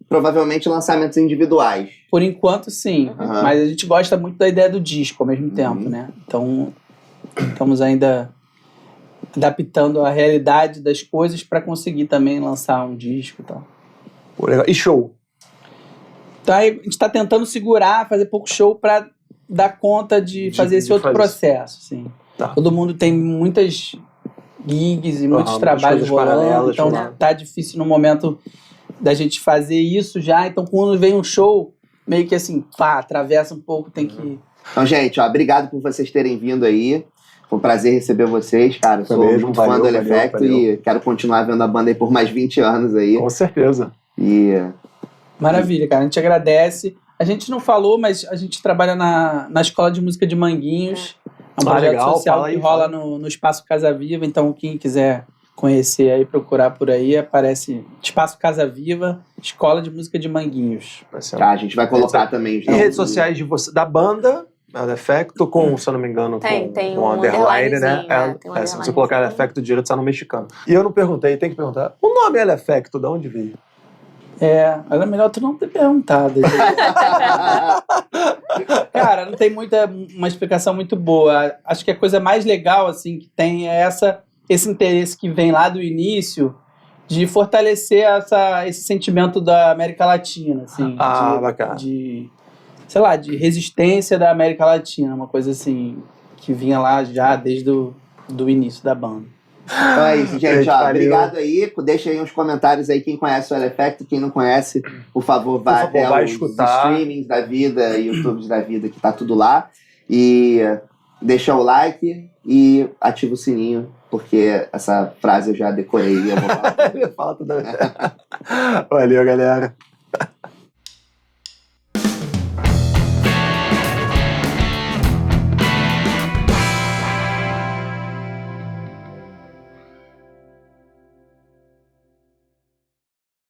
provavelmente lançamentos individuais. Por enquanto, sim. Mas a gente gosta muito da ideia do disco ao mesmo tempo, né? Então, estamos ainda adaptando a realidade das coisas para conseguir também lançar um disco e tal. Pô, legal. E show? Então, a gente está tentando segurar, fazer pouco show para dar conta de fazer esse outro processo. Assim. Todo mundo tem muitas gigs e muitos trabalhos rolando, então tá difícil no momento da gente fazer isso já. Então, quando vem um show, meio que assim, atravessa um pouco, tem que... Então, gente, obrigado por vocês terem vindo aí. Foi um prazer receber vocês, cara. Eu sou muito fã do Elefecto e quero continuar vendo a banda aí por mais 20 anos aí. Com certeza. Maravilha, cara. A gente agradece. A gente não falou, mas a gente trabalha na Escola de Música de Manguinhos. É um projeto social que rola no Espaço Casa Viva. Então, quem quiser conhecer aí, procurar por aí, aparece Espaço Casa Viva, Escola de Música de Manguinhos. A gente vai colocar também. E redes sociais da banda... Elefecto com, se eu não me engano, tem com underline, né? Se você colocar Elefecto direito, sai no mexicano. E eu não perguntei, tem que perguntar. O nome Elefecto, de onde veio? Era melhor tu não ter perguntado. Cara, não tem uma explicação muito boa. Acho que a coisa mais legal, assim, que tem é esse interesse que vem lá do início de fortalecer esse sentimento da América Latina, assim. Bacana. Sei lá, de resistência da América Latina, uma coisa assim, que vinha lá já desde do início da banda. Então é isso, gente. Obrigado aí. Deixa aí uns comentários aí. Quem conhece o L-Effect, quem não conhece, por favor, vá até os streamings da vida, YouTubes da vida, que tá tudo lá. E deixa o like e ativa o sininho, porque essa frase eu já decorei e eu vou falar. Falta também. Valeu, galera.